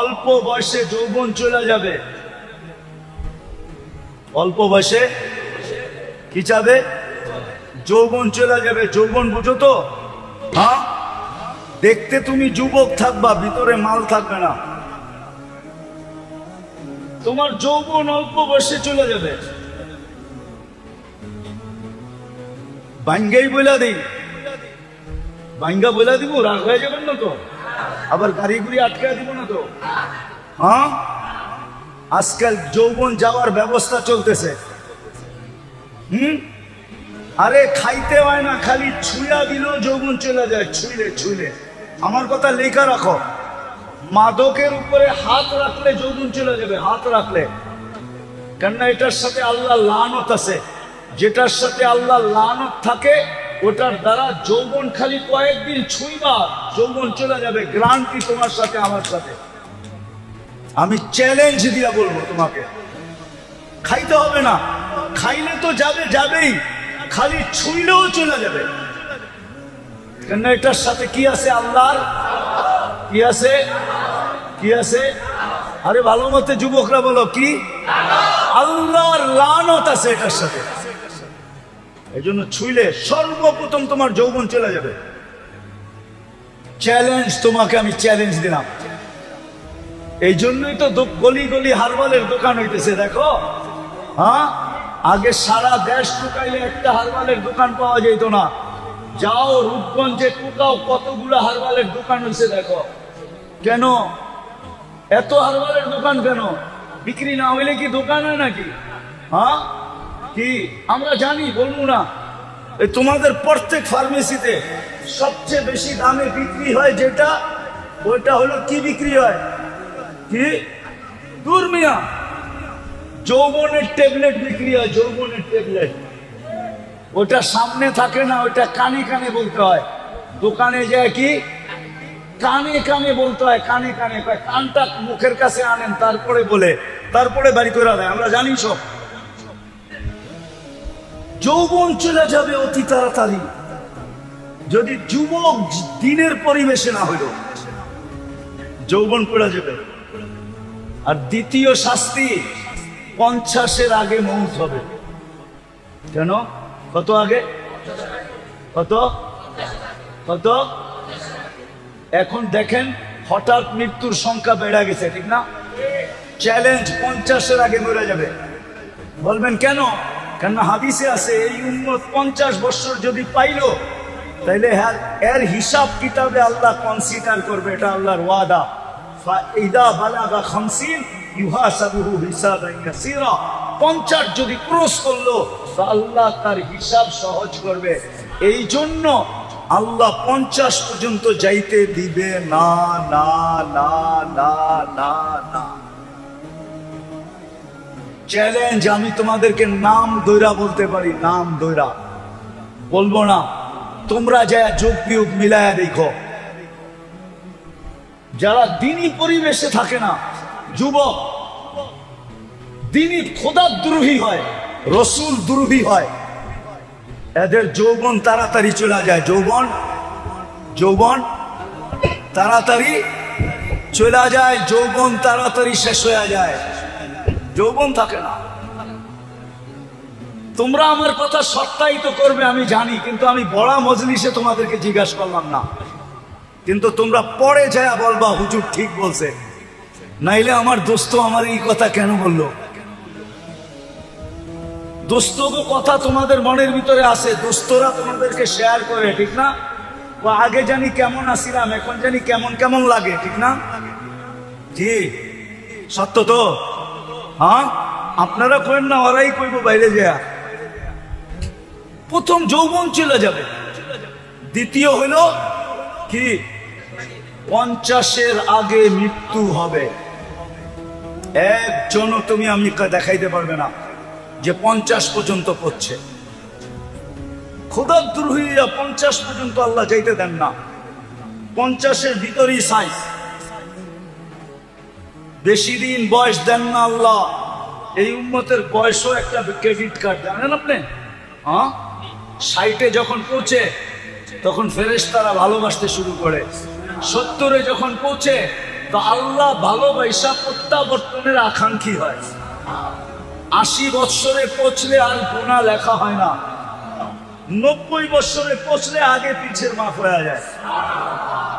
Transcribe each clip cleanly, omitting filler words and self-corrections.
অল্প বয়সে যৌবন চলে যাবে, অল্প বয়সে কি যাবে? যৌবন চলে যাবে। যৌবন বুঝো তো? হ্যাঁ, দেখতে তুমি যুবক থাকবা, ভিতরে মাল থাকবে না। তোমার যৌবন অল্প বয়সে চলে যাবে। ভাঙ্গাই বইলা দিই, ভাঙ্গা বইলা দিব, রাগ হয়ে যাবেন না তো? আবার গাড়ি গুড়ি আটকে দিব না তো? হ্যাঁ, আজকাল যৌবন যাওয়ার ব্যবস্থা চলতেছে। আরে খাইতে হয় না, খালি ছুঁয়া দিলেও যৌবন চলে যায়। ছুঁইলে ছুঁইলে, আমার কথা লেখা রাখো, মাদকের উপরে হাত রাখলে যৌবন চলে যাবে। হাত রাখলে, কেননা এটার সাথে আল্লাহ লানত আছে। যেটার সাথে আল্লাহ লানত থাকে ওটার দ্বারা যৌবন খালি কয়েকদিন ছুঁইবা, যৌবন চলে যাবে। গ্যারান্টি তোমার সাথে আমার সাথে, আমি চ্যালেঞ্জ দিয়া বলবো তোমাকে। খাইতে হবে না, খাইলে তো যাবে, যাবেই, খালি ছুঁইলেও চলে যাবে। কেন এটার সাথে কি আছে? আল্লাহর কি আছে? কি আছে? আরে ভালো মতে যুবকরা বলো, কি? আল্লাহর লানত আছে এটার সাথে। এই জন্য ছুঁইলে সর্বপ্রথম তোমার যৌবন চলে যাবে। চ্যালেঞ্জ তোমাকে আমি চ্যালেঞ্জ দিলাম। এই জন্যই তো গলি গলি হারবালের দোকান হইতেছে। দেখো, হ্যাঁ, আগে সারা দেশ টুকাইলে একটা হারবালের দোকান পাওয়া যেত না। যাও রূপগঞ্জে টুকাও, কতগুলো হারবালের দোকান হয়েছে দেখো। কেন এত হারবালের দোকান? কেন বিক্রি না হইলে কি দোকান হয় নাকি? হ্যাঁ, কি আমরা জানি, বলবো না? এই তোমাদের প্রত্যেক ফার্মেসিতে সবচেয়ে বেশি দামে বিক্রি হয় যেটা, ওইটা হলো কি বিক্রি হয়? কি? দূর মিয়া, যৌবনের ট্যাবলেট বিক্রি হয়। যৌবনের ট্যাবলেট, ওটা সামনে থাকে না, ওটা কানে কানে বলতে হয়। দোকানে যায় কি কানে কানে বলতে হয়, কানে কানে। কানটা মুখের কাছে আনেন, তারপরে বলে, তারপরে বাড়ি করে দেয়। আমরা জানি সব। যৌবন চলে যাবে অতি তাড়াতাড়ি যদি যুবক দিনের পরিবেশে না হইল, যৌবন পড়ে যাবে। আর দ্বিতীয় শাস্তি, 50-এর আগে মৌত হবে। কেন? কত আগে? কত কত? এখন দেখেন হঠাৎ মৃত্যুর সংখ্যা বেড়ে গেছে, ঠিক না? চ্যালেঞ্জ, 50-এর আগে মরে যাবে। বলবেন কেন? কেননা হাদিসে আছে এই উম্মত 50 বছর যদি পাইল, তাইলে এর হিসাব কিতাবে আল্লাহ কনসিডার করবে। এটা আল্লাহর ওয়াদা। ফাইদা বালাগা 50 ইউহাসাবুহু হিসাবান ইয়াসীরা। 50 যদি ক্রস করলো তো আল্লাহ তার হিসাব সহজ করবে। এই জন্য আল্লাহ 50 পর্যন্ত যাইতে দিবে না, না, না, না, না, না। চ্যালেঞ্জ, আমি তোমাদেরকে নাম দৈরা বলতে পারি, নাম দৈরা বলবো না। তোমরা যা যোগ বিয়োগ মিলায়া দেখো, যারা দিনী পরিবেশে থাকে না, যুবক দিনী খোদার দ্রোহী হয়, রসুল দ্রোহী হয়, এদের যৌবন তাড়াতাড়ি চলে যায়। যৌবন যৌবন তাড়াতাড়ি চলে যায়, যৌবন তাড়াতাড়ি শেষ হয়ে যায়, যৌবন থাকে না। তোমরা আমার কথা সত্যায়িত করবে আমি জানি, কিন্তু আমি বড় মজলিসে তোমাদেরকে জিজ্ঞাসা করলাম না। কিন্তু তোমরা পরে যায় বলবা হুজুর ঠিক বলছে, নাইলে আমার দোস্ত আমার এই কথা কেন বললো? দোস্তকে কথা তোমাদের মনের ভিতরে আছে, দোস্তরা তোমাদেরকে শেয়ার করে, ঠিক না? ও আগে জানি কেমন আসিলাম, এখন জানি কেমন কেমন লাগে, ঠিক না? জি, সত্য তো? হ্যাঁ, আপনারা কইন না, ওরাই কইব বাইরে যা। প্রথম যৌবন চলে যাবে। দ্বিতীয় হলো কি? 50-এর আগে মৃত্যু হবে। একজনও তুমি আমি দেখাইতে পারবে না যে 50 পর্যন্ত পড়ছে। খোদার দ্রোহীরা 50 পর্যন্ত আল্লাহ যাইতে দেন না। 50-এর ভিতরেই সাইজ। বেশি দিন বয়স দেন না আল্লাহ। এই উম্মতের বয়সও একটা ক্রেডিট কার্ড, জানেন আপনি? হ্যাঁ, 60-এ যখন পৌঁছে তখন ফেরেশতারা ভালোবাসতে শুরু করে। 70-এ যখন পৌঁছে তো আল্লাহ ভালোবাসা প্রত্যাবর্তনের আকাঙ্ক্ষী হয়। 80 বৎসরে পৌঁছলে আর গুনাহ লেখা হয় না, 90 বৎসরে পৌঁছলে আগে পিছের মাফ হয়ে যায়।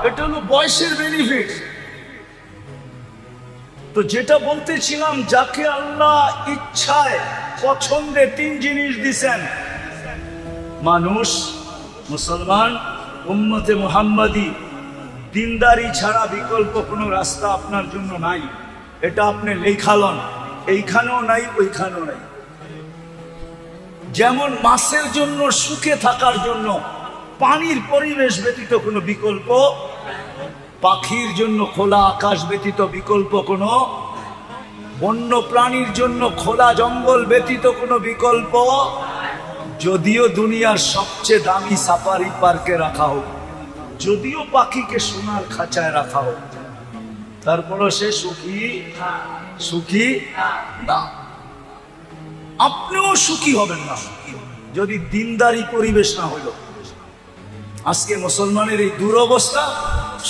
এটা হলো বয়সের বেনিফিট। তো যেটা বলতেছিলাম, যাকে আল্লাহ ইচ্ছায় পছন্দে 3 জিনিস দিছেন, মানুষ, মুসলমান, উম্মতে মুহাম্মাদি, দিনদারি ছাড়া বিকল্প কোনো রাস্তা আপনার জন্য নাই। এটা আপনি লেখালন, এইখানেও নাই ওইখানেও নাই। যেমন মাছের জন্য সুখে থাকার জন্য পানির পরিবেশ ব্যতীত কোনো বিকল্প, পাখির জন্য খোলা আকাশ ব্যতীত বিকল্প কোনো, বন্য প্রাণীর জন্য খোলা জঙ্গল ব্যতীত কোনো বিকল্প, যদিও দুনিয়ার সবচেয়ে দামি সাফারি পার্কে রাখা হোক, যদিও পাখিকে সোনার খাঁচায় রাখা হোক, তারপরও সে সুখী না। আপনিও সুখী হবেন না যদি দিনদারি পরিবেশ না হইল। আজকে মুসলমানের এই দুরবস্থা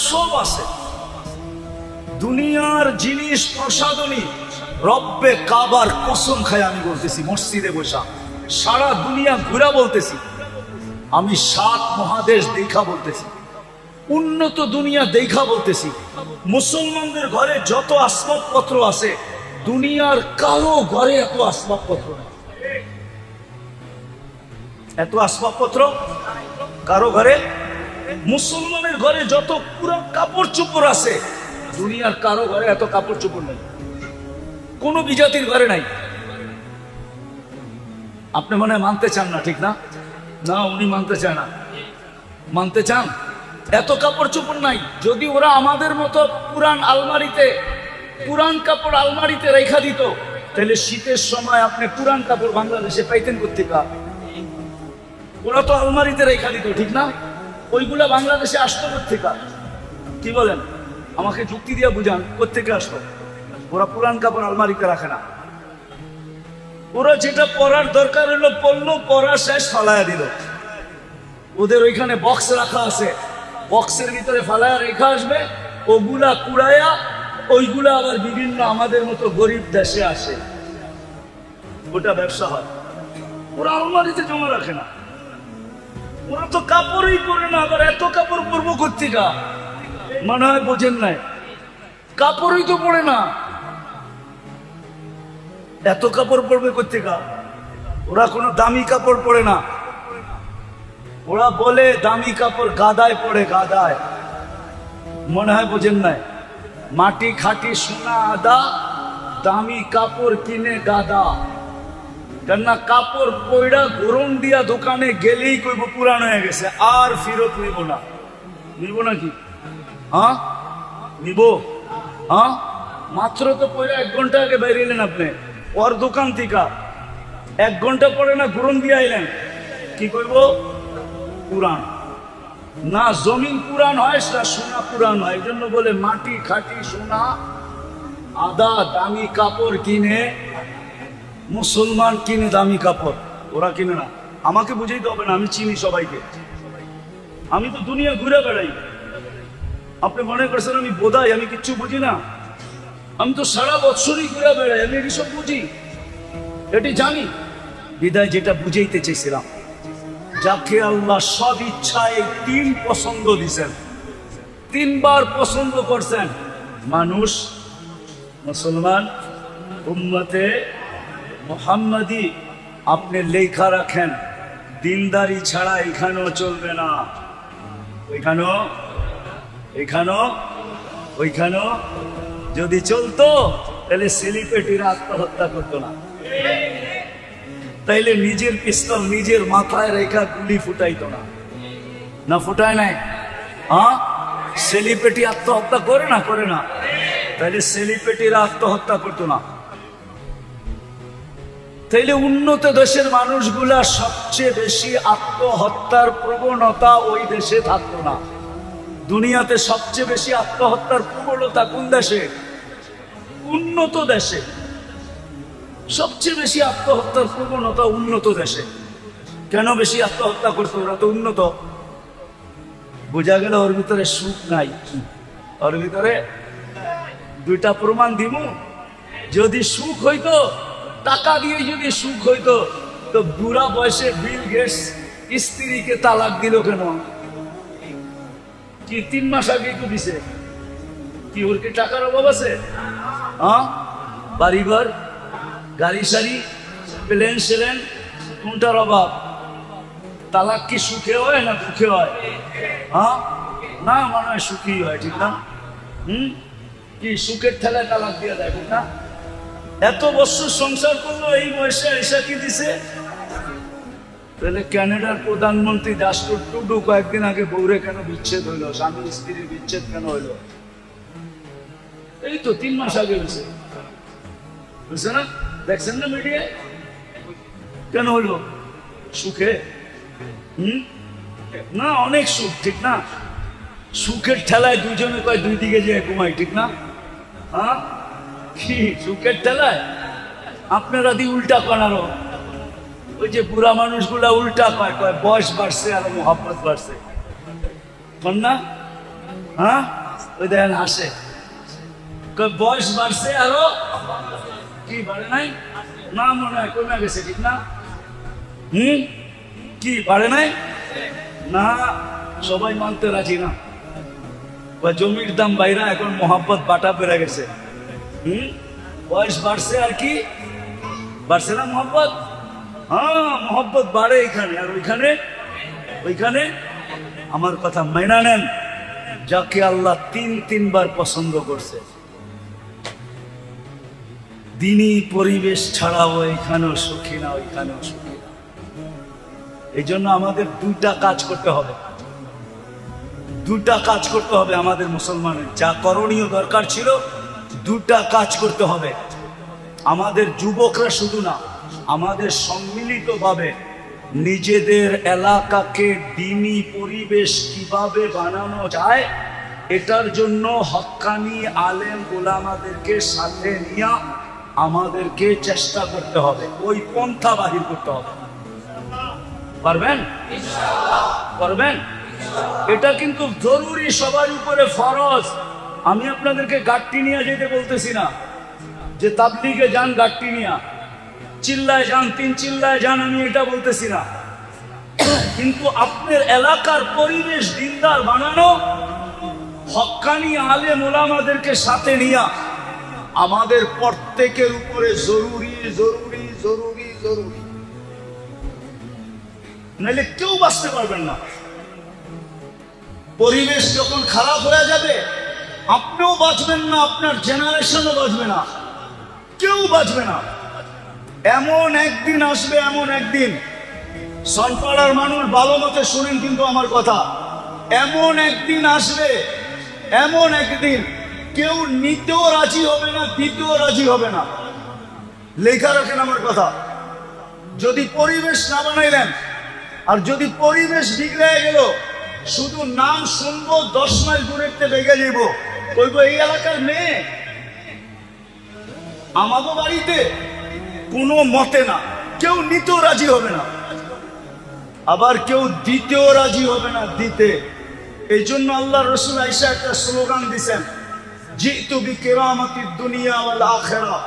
সব আছে। দুনিয়ার জিনিস প্রসাদনী, রব্বে কাবার কসম খায় আমি বলতেছি, মসজিদে বসা সারা দুনিয়া ঘুরা বলতেছি, আমি 7 মহাদেশ দেখা বলতেছি, উন্নত দুনিয়া দেখা বলতেছি, মুসলমানদের ঘরে যত আসবাবপত্র আছে দুনিয়ার কারো ঘরে এত আসবাবপত্র নেই। এত আসবাবপত্র কারো ঘরে, মুসলমানের ঘরে যত পুরো কাপড় চোপড় আছে দুনিয়ার কারো ঘরে এত কাপড় চোপড় নেই, কোন বিজাতির ঘরে নাই। আপনি মনে হয় মানতে চান না, ঠিক না? না, উনি মানতে চান না। মানতে চান? এত কাপড় চোপড় নাই। যদি ওরা আমাদের মতো পুরান আলমারিতে, পুরান কাপড় আলমারিতে রেখা দিত, তাহলে শীতের সময় আপনি পুরান কাপড় বাংলাদেশে পাইতেন কোত্থেকে? ওরা তো আলমারিতে রেখা দিত, ঠিক না? ওইগুলা বাংলাদেশে আসতো কোত্থেকে? কি বলেন? আমাকে যুক্তি দিয়ে বুঝান, কোত্থেকে আসতো? ওরা পুরান কাপড় আলমারিতে রাখে না। ওরা যেটা পরার দরকার হলো পড়লো, পরা শেষ ফালায়া দিল। ওদের ওইখানে বক্স রাখা আছে, বক্সের ভিতরে ফালায়া রেখা আসবে, ওগুলা কুড়াইয়া ওইগুলা আবার বিভিন্ন আমাদের মতো গরিব দেশে আসে, ওটা ব্যবসা হয়। ওরা আলমারিতে জমা রাখে না। ওরা তো কাপড়ই পরে না, আবার এত কাপড় পরবো কোত্থেকে? মনে হয় বোঝেন নাই, কাপড়ই তো পরে না, এত কাপড় পরবে কোত্থেকে? ওরা কোনো দামি কাপড় পরে না। ওরা বলে দামি কাপড় গাদায় পড়ে, গাদায়। মনে হয় বোঝেন নাই, মাটি খাটি সোনা আদা, দামি কাপড় কিনে গাদা। কেননা কাপড় পয়ড়া গরম দিয়া দোকানে গেলেই কইব পুরান হয়ে গেছে, আর ফেরত নিব না। নিব নাকি? হ্যাঁ নিব। হ্যাঁ, মাত্র তো পয়ড়া 1 ঘন্টা আগে বাইরে এলেন আপনি ওর দোকান থেকে, 1 ঘন্টা পরে না গরম দিয়ে আইলেন, কি কইব? পুরান না। জমিন পুরান হয়, সেটা সোনা পুরান হয়। এই জন্য বলে মাটি খাটি সোনা আদা, দামি কাপড় কিনে। মুসলমান কিনে দামি কাপড়, ওরা কিনে না। আমাকে বুঝাইতে হবে না, আমি চিনি সবাইকে, আমি তো দুনিয়া ঘুরে বেড়াই। আপনি মনে করছেন আমি বোধাই, আমি কিচ্ছু বুঝি না? আমি তো সারা বছরই ঘুরে বেড়াই, আমি এটি সব বুঝি, এটি জানি। বিদায় যেটা বুঝাইতে চেয়েছিলাম, যাকে আল্লাহ সব ইচ্ছায় 3 পছন্দ দিছেন, 3 বার পছন্দ করছেন, মানুষ, মুসলমান, উম্মতে মুহাম্মাদি। আপনি লেখা রাখেন, দিনদারি ছাড়া এখানেও চলবে না, ওইখানেও যদি চলতো তাহলে সেলিব্রিটিরা আত্মহত্যা করতো না, তাইলে নিজের পিস্তল নিজের মাথায় রেখা গুলি ফুটাইতো না। না ফুটায় নাই? হ্যাঁ, সেলিব্রিটি আত্মহত্যা করে না, তাইলে সেলিব্রিটিরা আত্মহত্যা করতো না। তাইলে উন্নত দেশের মানুষগুলা সবচেয়ে বেশি আত্মহত্যার প্রবণতা ওই দেশে থাকতো না। দুনিয়াতে সবচেয়ে বেশি আত্মহত্যার প্রবণতা কোন দেশে? উন্নত দেশে। সবচেয়ে বেশি আত্মহত্যার প্রবণতা উন্নত দেশে। কেন বেশি আত্মহত্যা করতো? ওরা তো উন্নত। বোঝা গেল ওর ভিতরে সুখ নাই, ওর ভিতরে দুইটা প্রমাণ দিব। যদি সুখ হইতো, টাকা দিয়ে যদি সুখ হইতো, তো বুড়া বয়সে বিল গেটস স্ত্রীকে তালাক দিল কেন? কি 3 মাস আগে তো দিছে? কি ওর কি টাকার অভাব আছে? হ্যাঁ, বাড়িঘর, গাড়ি সারি, প্লেন সেলেন, কোনটার অভাব? তালাক কি সুখে হয় না দুঃখে হয়? হ্যাঁ, না, মনে হয় সুখী হয়, ঠিক না? কি সুখের ঠেলায় তালাক দিয়ে দেয়, ঠিক না? এত বছর সংসার করলো, এই বয়সে এসে কি দিছে? তাহলে ক্যানাডার প্রধানমন্ত্রী দাস্তুর টুডু কয়েকদিন আগে বউরে কেন বিচ্ছেদ হইলো, স্বামী স্ত্রীর বিচ্ছেদ কেন হইলো? এই তো 3 মাস আগে হয়েছে, বুঝছে না? দেখছেন না মিডিয়ায়? কেন হইলো? সুখে? না, অনেক সুখ, ঠিক না? সুখের ঠেলায় দুজনে কয় দুই দিকে যে ঘুমাই, ঠিক না? হ্যাঁ, কি সুখের ঠেলায় আপনারা দি উল্টা করারো। ওই যে বুড়া মানুষগুলা উল্টা কয়, কয় বয়স বাড়ছে আর মোহাব্বত বাড়ছে, না? হ্যাঁ, ওই দেখেন হাসে, কয় বয়স বাড়ছে আরো কি বাড়ে নাই? না, মনে হয় কমে গেছে, ঠিক না? কি বাড়ে নাই? না, সবাই মানতে রাজি না। জমির দাম বাইরা, এখন মোহাব্বত বাটা বেড়ে গেছে। বয়স বাড়ছে আর কি বাড়ছে না মোহাব্বত? হ্যাঁ, মোহাব্বত বাড়ে এখানে আর ওইখানে। ওইখানে আমার কথা মাইনা নেন, যাকে আল্লাহ 3 বার পছন্দ করছে। দিনই পরিবেশ ছাড়াও এখানেও সুখী না, ওইখানেও সুখী না। এই জন্য আমাদের 2টা কাজ করতে হবে। 2টা কাজ করতে হবে আমাদের মুসলমানের। যা করণীয় দরকার ছিল, 2টা কাজ করতে হবে। আমাদের যুবকরা শুধু না, আমাদের সম্মিলিতভাবে নিজেদের এলাকাকে দ্বীনি পরিবেশ কিভাবে বানানো যায়, এটার জন্য হক্কানি আলেম ওলামাদেরকে সাথে নিয়ে আমাদেরকে চেষ্টা করতে হবে। ওই পন্থা বাহির করতে হবে। পারবেন? পারবেন? এটা কিন্তু জরুরি, সবার উপরে ফরজ। আমি আপনাদেরকে গাট্টি নিয়ে যেতে বলতেছি না, যে তাবলিগে যান গাট্টি নিয়ে, চিল্লায় যান, 3 চিল্লায় যান, আমি এটা বলতেছি না। কিন্তু আপনার এলাকার পরিবেশ দিনদার বানানো, হক্কানি আলেম ওলামাদেরকে সাথে নিয়ে আমাদের প্রত্যেকের উপরে জরুরি জরুরি জরুরি জরুরি। নাহলে কেউ বাঁচতে পারবেন না। পরিবেশ যখন খারাপ হয়ে যাবে, আপনিও বাঁচবেন না, আপনার জেনারেশনও বাঁচবে না, কেউ বাঁচবে না। এমন একদিন আসবে, এমন একদিন, সনপাড়ার মানুষ ভালো মতো শুনেন কিন্তু আমার কথা, এমন একদিন আসবে, এমন একদিন কেউ নিতেও রাজি হবে না, দিতেও রাজি হবে না। লেখা রাখেন আমার কথা। যদি পরিবেশ না বানাইলেন, আর যদি পরিবেশ বিগড়ে গেল, শুধু নাম শুনবো, 10 মাইল দূরের বেগে যাব, কইব এই এলাকার মেয়ে আমাদের বাড়িতে, কোনো মতে না। কেউ নিতেও রাজি হবে না, আবার কেউ দিতেও রাজি হবে না, দিতে। এই জন্য আল্লাহ রসুল আয়েশা একটা স্লোগান দিছেন, জিতু বিকিরামাতিদ দুনিয়া ওয়াল আখিরা।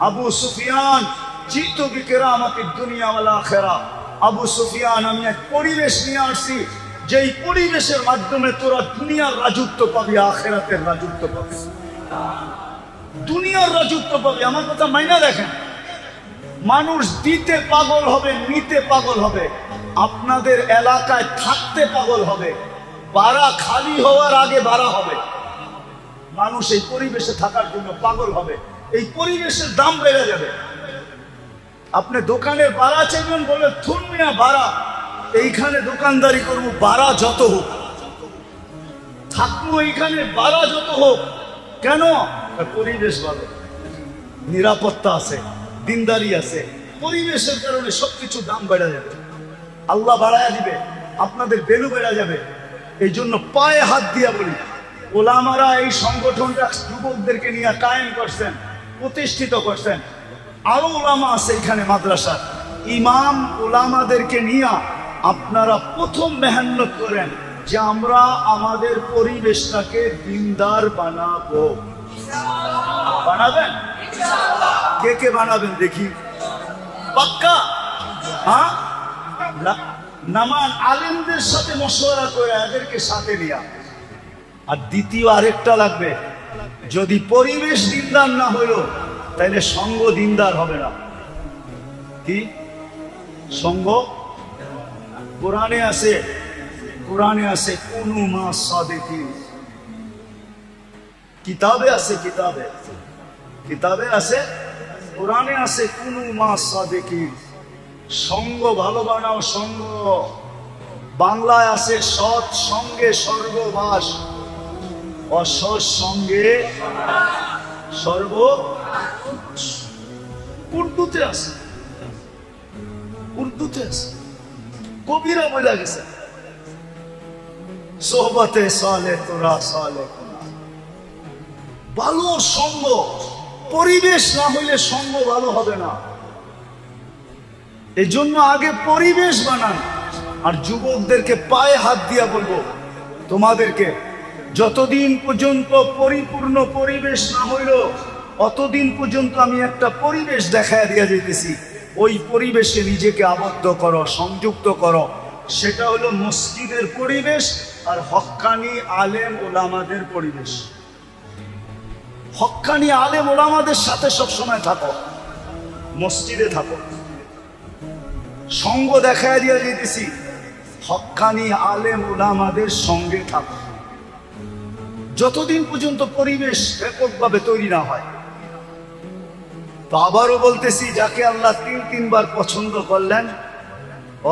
আবু সুফিয়ান, জিতু বিকিরামাতিদ দুনিয়া ওয়াল আখিরা। আবু সুফিয়ান, আমি এক পরিবেশ নিয়ে আসছি, যেই পরিবেশের মাধ্যমে তোরা দুনিয়ার রাজত্ব পাবি, আখিরাতের রাজত্ব পাবি, দুনিয়ার রাজত্ব পাবি। আমার কথা মাইনা দেখেন। মানুষ দিতে পাগল হবে, নিতে পাগল হবে, আপনাদের এলাকায় থাকতে পাগল হবে, বাড়া খালি হওয়ার আগে বাড়া হবে। মানুষ এই পরিবেশে থাকার জন্য পাগল হবে, এই পরিবেশের দাম বেড়ে যাবে। আপনি দোকানের বাড়া চাইবেন, বলে থুনমিয়া বাড়া, এইখানে দোকানদারি করবো, বাড়া যত হোক, থাকবো এইখানে, বাড়া যত হোক। কেন? পরিবেশ ভালো, নিরাপত্তা আছে, দিনদারি আছে। পরিবেশের কারণে সবকিছু দাম বেড়ে যাবে, আল্লাহ বাড়ায়া দিবে, আপনাদের ভ্যালু বেড়ে যাবে। এই জন্য পায়ে হাত দিয়া বলি, ওলামারা এই সংগঠনটা যুবকদেরকে নিয়ে কায়েম করছেন, প্রতিষ্ঠিত করছেন। আরো ওলামা আছে এখানে, মাদ্রাসা ইমাম ওলামাদেরকে নিয়ে আপনারা প্রথম মেহনত করেন যে আমরা আমাদের পরিবেশটাকে দিনদার বানাবো। বানাবেন? কে কে বানাবেন দেখি? পাক্কা? হ্যাঁ, নামান আলেমদের সাথে মশওয়ারা করে এদেরকে সাথে নিয়া। আর দ্বিতীয় আরেকটা লাগবে, যদি পরিবেশ দিনদার না হইল তাহলে সঙ্গ দিনদার হবে না। কি সঙ্গ? কোরআনে আছে, কোরআনে আছে কুনু মা সাদিকিন, কিতাবে আছে, কিতাবে কিতাবে আছে, কোরআনে আছে কুনু মা সাদিকিন, সঙ্গ ভালো বানাও সঙ্গ। বাংলায় আছে সৎ সঙ্গে স্বর্গবাস, অসৎ সঙ্গে সর্ব। উর্দুতে আছে, উর্দুতে আছে, কবিরা বলে গেছে সোহবতে সালে তোরা সালে। ভালো সঙ্গ, পরিবেশ না হইলে সঙ্গ ভালো হবে না। এই জন্য আগে পরিবেশ বানান। আর যুবকদেরকে পায়ে হাত দিয়া বলবো, তোমাদেরকে যতদিন পর্যন্ত পরিপূর্ণ পরিবেশ না হইল অতদিন পর্যন্ত আমি একটা পরিবেশ দেখায় দিয়া যেতেছি। ওই পরিবেশে নিজেকে আবদ্ধ করো, সংযুক্ত করো। সেটা হলো মসজিদের পরিবেশ আর হক্কানি আলেম ওলামাদের পরিবেশ। হক্কানি আলেম ওলামাদের সাথে সবসময় থাকো, মসজিদে থাকো। সঙ্গ দেখায় দিয়া যেতেছি, হক্কানি আলেম ওলামাদের সঙ্গে থাকো যতদিন পর্যন্ত পরিবেশ ব্যাপকভাবে তৈরি না হয়। তো আবারও বলতেছি, যাকে আল্লাহ তিনবার পছন্দ করলেন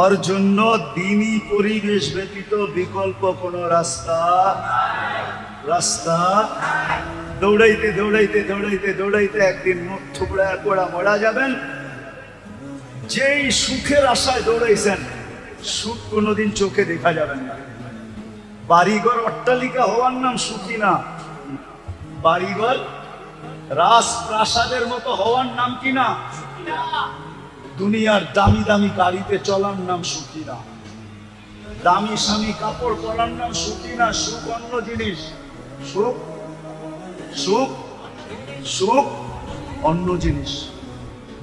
ওর জন্য দ্বীনি পরিবেশ ব্যতীত বিকল্প কোন রাস্তা দৌড়াইতে দৌড়াইতে দৌড়াইতে দৌড়াইতে একদিন মুখ থুবড়ায় পড়া মরা যাবেন। যেই সুখের আশায় দৌড়াইছেন, সুখ কোনোদিন চোখে দেখা যাবেন না। বাড়িঘর অট্টালিকা হওয়ার নাম সুখী না, বাড়িঘর রাজপ্রাসাদের মতো হওয়ার নাম কি না? দুনিয়ার দামি দামি গাড়িতে চলার নাম সুখী না, দামি স্বামী কাপড় পরার নাম সুখী না। সুখ অন্য জিনিস, সুখ সুখ সুখ অন্য জিনিস।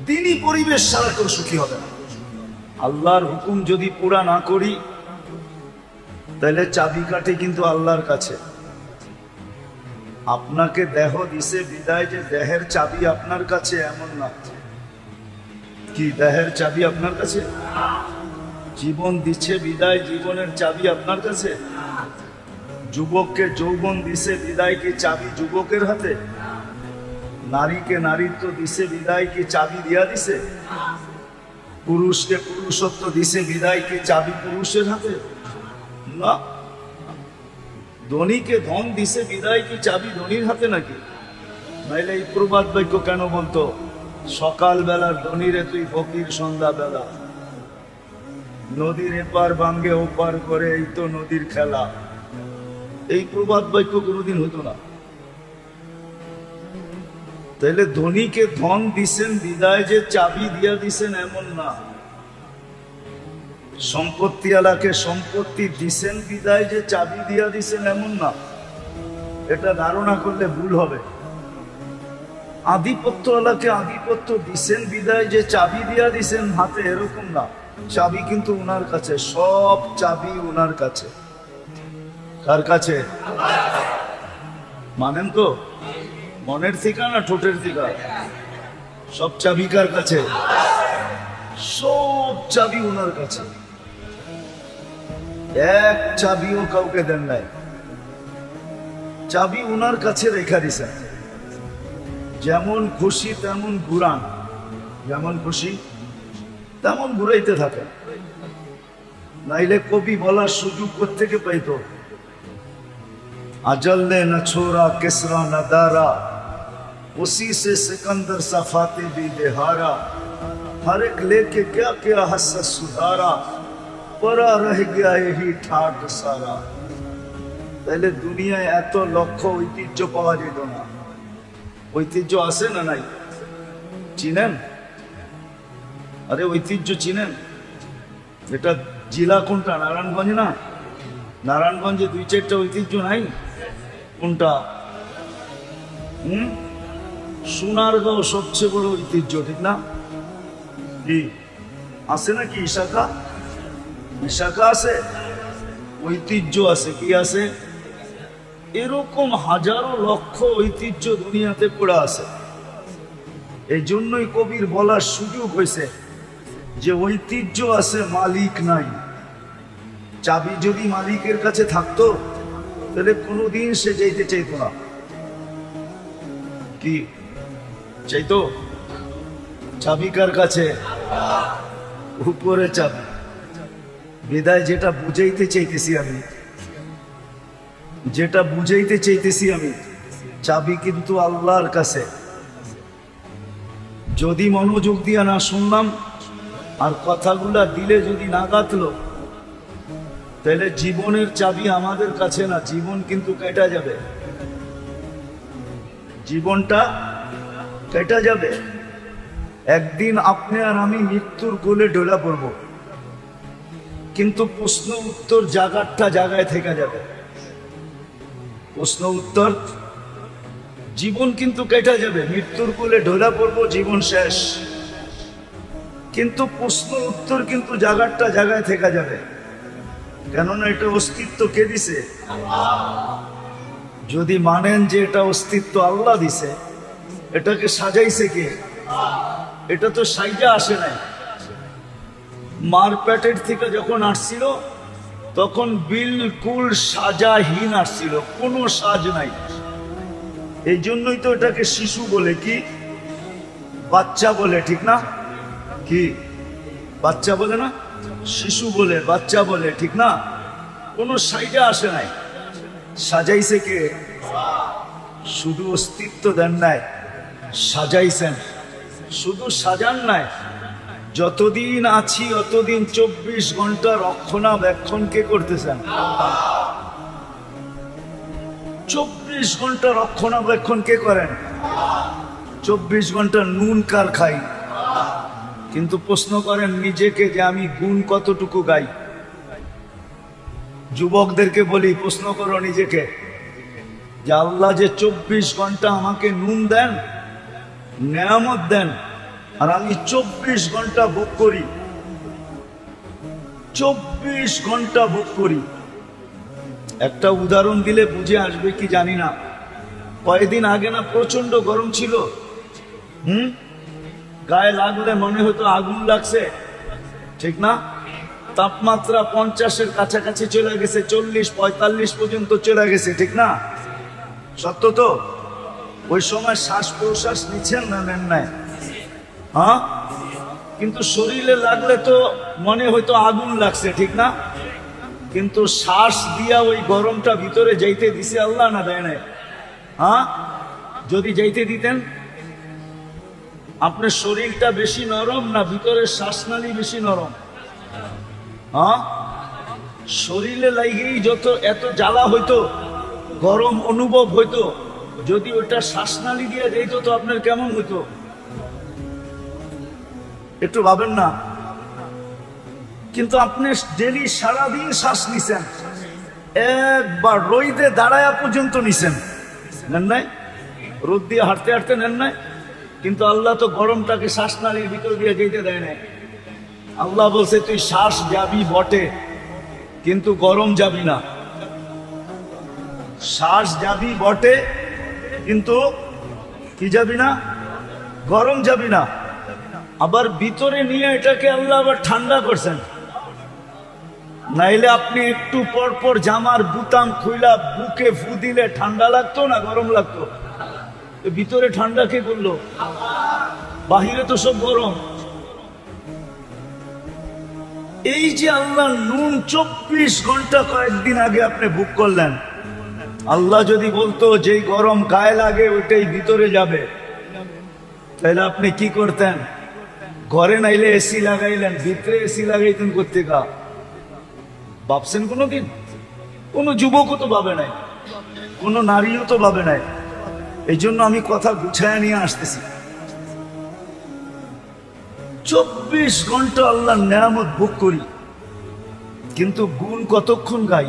দ্বীনি পরিবেশ ছাড়া কেউ সুখী হবে না। আল্লাহর হুকুম যদি পুরা না করি তাহলে চাবিকাঠি কিন্তু আল্লাহর কাছে। আপনাকে দেহ দিছে বিদায় যে দেহের চাবি আপনার কাছে এমন না। কি দেহের চাবি আপনার কাছে? জীবন দিচ্ছে বিদায় জীবনের চাবি আপনার কাছে? যুবককে যৌবন দিছে বিদায় কি চাবি যুবকের হাতে? নারীকে নারীত্ব দিছে বিদায় কি চাবি দিয়া দিছে? পুরুষকে পুরুষত্ব দিছে বিদায় কি চাবি পুরুষের হাতে? না। ধনীকে ধন দিছে বিদায় কি চাবি ধনীর হাতে নাকি? নাইলে এই প্রবাদ বাক্য কেন বলতো, সকাল বেলার ধনীরে তুই ফকির সন্ধ্যা বেলা, নদীর এপার ভাঙ্গে ওপার করে, এই তো নদীর খেলা। এই প্রবাদ বাক্য কোনোদিন হতো না। তাহলে ধনীকে ধন দিছেন বিদায় যে চাবি দিয়া দিছেন এমন না। সম্পত্তি আলাকে সম্পত্তি দিছেন বিদায় যে চাবি দিয়া দিছেন এমন না। এটা ধারণা করলে ভুল হবে। আধিপত্য আলাকে আধিপত্য দিছেন বিদায় যে চাবি দিয়া দিছেন হাতে এরকম না। চাবি কিন্তু ওনার কাছে, সব চাবি ওনার কাছে। কার কাছে? মানেন তো? মনের থেকে না ঠোঁটের থেকে? সব চাবি কার কাছে? সব চাবি ওনার কাছে। এক চাবিও কাউকে দেন নাই, চাবি ওনার কাছে রেখা দিছেন। যেমন খুশি তেমন ঘুরান, যেমন খুশি তেমন ঘুরাইতে থাকেন। নাইলে কবি বলার সুযোগ কোত্থেকে পাইতো? अजल ने न छोड़ा किसरा न दारा, उसी से सिकंदर सा फाते भी बिहारा, हर एक लेके क्या क्या हसत सुधारा, परा रह गया यही ठाट सारा। তাহলে দুনিয়ায় এত লক্ষ ঐতিহ্য পাওয়া যেত না। ঐতিহ্য আছে না নাই? চিনেন? আরে ঐতিহ্য চিনেন? এটা জেলা কোনটা? নারায়ণগঞ্জ না? নারায়ণগঞ্জে 2-4টা ঐতিহ্য নাই? কোনটা? সোনারগাঁও সবচেয়ে বড় ঐতিহ্য, ঠিক না? কি আছে নাকি? বিশাখা আছে, ঐতিহ্য আছে। কি আছে? এরকম হাজারো লক্ষ ঐতিহ্য দুনিয়াতে পড়ে আছে। এই জন্যই কবির বলার সুযোগ হয়েছে যে ঐতিহ্য আছে, মালিক নাই। চাবি যদি মালিকের কাছে থাকতো তাহলে কোনোদিন সে যেতে চাইতো না। কি চাইতো? চাবি কার কাছে? উপরে চাবি। বিদায় যেটা বুঝাইতে চাইতেছি আমি, চাবি কিন্তু আল্লাহর কাছে। যদি মনোযোগ দিয়া না শুনলাম আর কথাগুলা দিলে যদি না গাঁথলো, তাহলে জীবনের চাবি আমাদের কাছে না, জীবন কিন্তু কেটে যাবে। জীবনটা কেটে যাবে। একদিন আপনি আর আমি মৃত্যুর কোলে ঢোলা পড়ব, কিন্তু প্রশ্ন উত্তর জায়গায় থেকে যাবে। প্রশ্ন উত্তর, জীবন কিন্তু কেটে যাবে। মৃত্যুর কোলে ঢোলা পড়বো, জীবন শেষ, কিন্তু প্রশ্ন উত্তর কিন্তু জায়গায় থেকে যাবে। কেননা এটা অস্তিত্ব কে দিছে? যদি মানেন যে এটা অস্তিত্ব আল্লাহ দিছে, এটাকে সাজাইছে কে? এটা তো সাইজা আসে নাই। মার পেটের থেকে যখন আসছিল তখন বিলকুল সাজাহীন আসছিল, কোনো সাজ নাই। এই জন্যই তো এটাকে শিশু বলে, কি বাচ্চা বলে, ঠিক না? কি বাচ্চা বলে না? শিশু বলে, বাচ্চা বলে, ঠিক না? কোনো সাইজা আসে নাই। সাজাইছে কে? শুধু অস্তিত্ব দেন নাই, সাজাইছেন। শুধু সাজান নাই, যতদিন আছি অতদিন 24 ঘন্টা রক্ষণাবেক্ষণ কে করতেছেন? 24 ঘন্টা রক্ষণাবেক্ষণ কে করেন? 24 ঘন্টা নুন কার খাই? কিন্তু প্রশ্ন করেন নিজেকে যে আমি গুণ কতটুকু গাই। যুবকদেরকে বলি, প্রশ্ন করো নিজেকে যে আল্লাহ যে 24 ঘন্টা আমাকে নুন দেন, নেয়ামত দেন, আর আমি 24 ঘন্টা ভোগ করি। 24 ঘন্টা ভোগ করি। একটা উদাহরণ দিলে বুঝে আসবে কি জানি না। কয়েকদিন আগে না প্রচন্ড গরম ছিল, গায়ে লাগলে মনে হতো আগুন লাগছে, ঠিক না? তাপমাত্রা 50-এর কাছাকাছি চলে গেছে, 40-45 পর্যন্ত চলে গেছে, ঠিক না? সত্য তো? ওই সময় শ্বাস প্রশ্বাস নিচ্ছেন না, নেন নাই? হ্যাঁ, কিন্তু শরীরে লাগলে তো মনে হয়তো আগুন লাগছে, ঠিক না? কিন্তু শ্বাস দিয়া ওই গরমটা ভিতরে যাইতে দিছে আল্লাহ না দেয় নাই? হ্যাঁ, যদি যাইতে দিতেন, আপনার শরীরটা বেশি নরম না ভিতরের শ্বাসনালী বেশি নরম? হ্যাঁ, শরীরে লাগেই যত এত জ্বালা হইতো, গরম অনুভব হইতো, যদি ওটা শ্বাসনালী দিয়ে যাইতো তো আপনার কেমন হইতো? একটু ভাবেন না? কিন্তু আপনি ডেলি সারাদিন শ্বাস নিছেন, একবার রোদে দাঁড়ায়া পর্যন্ত নিছেন, নেন নাই? রোদ দিয়ে হাঁটতে হাঁটতে নেন নাই? কিন্তু আল্লাহ তো গরমটাকে শ্বাসনালীর ভিতর দিয়ে যেতে দেয় নাই। আল্লাহ বলছে তুই শ্বাস যাবি বটে, কিন্তু গরম যাবি না। শ্বাস যাবি বটে, কিন্তু কি যাবি না? গরম যাবি না। আবার ভিতরে নিয়ে এটাকে আল্লাহ আবার ঠান্ডা করছেন। নাইলে আপনি একটু পর পর জামার বুতাম খুইলা বুকে ফু দিলে ঠান্ডা লাগতো না গরম লাগতো? ভিতরে ঠান্ডা কে করলো? বাহিরে তো সব গরম। এই যে আল্লাহ নুন 24 ঘন্টা কয়েকদিন আগে আপনি ভোগ করলেন, আল্লাহ যদি বলতো যেই গরম গায়ে লাগে ওইটাই ভিতরে যাবে, তাহলে আপনি কি করতেন? ঘরে নাইলে এসি লাগাইলেন, ভিতরে এসি লাগাইতেন কোত্থেকা? ভাবছেন কোনোদিন? কোনো যুবকও তো ভাবে নাই, কোনো নারীও তো ভাবে নাই। এই জন্য আমি কথা গুছায় নিয়ে আসতেছি। 24 ঘন্টা আল্লাহর নেয়ামত ভোগ করি, কিন্তু গুণ কতক্ষণ গাই?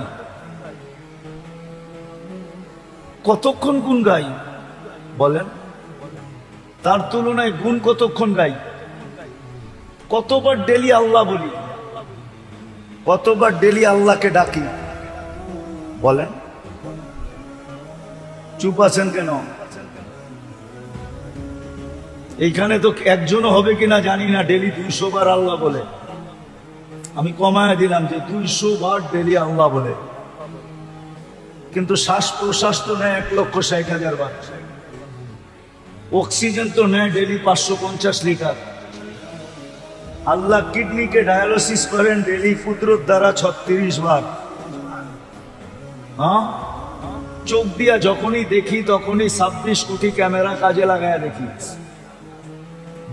কতক্ষণ গুণ গাই? বলেন, তার তুলনায় গুণ কতক্ষণ গাই? কতবার ডেলি আল্লাহ বলি, কতবার ডেলি আল্লাহকে ডাকি? বলেন, চুপ আছেন কেন? এইখানে তো একজনও হবে কিনা জানি না ডেলি 200 বার আল্লাহ বলে। আমি কমায় দিলাম যে 200 বার ডেলি আল্লাহ বলে, কিন্তু শ্বাস প্রশ্বাস তো নেয় 1,60,000 বার। অক্সিজেন তো নেয় ডেলি 550 লিটার। আল্লাহ কিডনিকে ডায়ালিসিস করেন ডেলি কুদরত দ্বারা 36 বার। হ্যাঁ, চোখ দিয়া যখনই দেখি তখনই 26 কোটি ক্যামেরা কাজে লাগায় দেখি।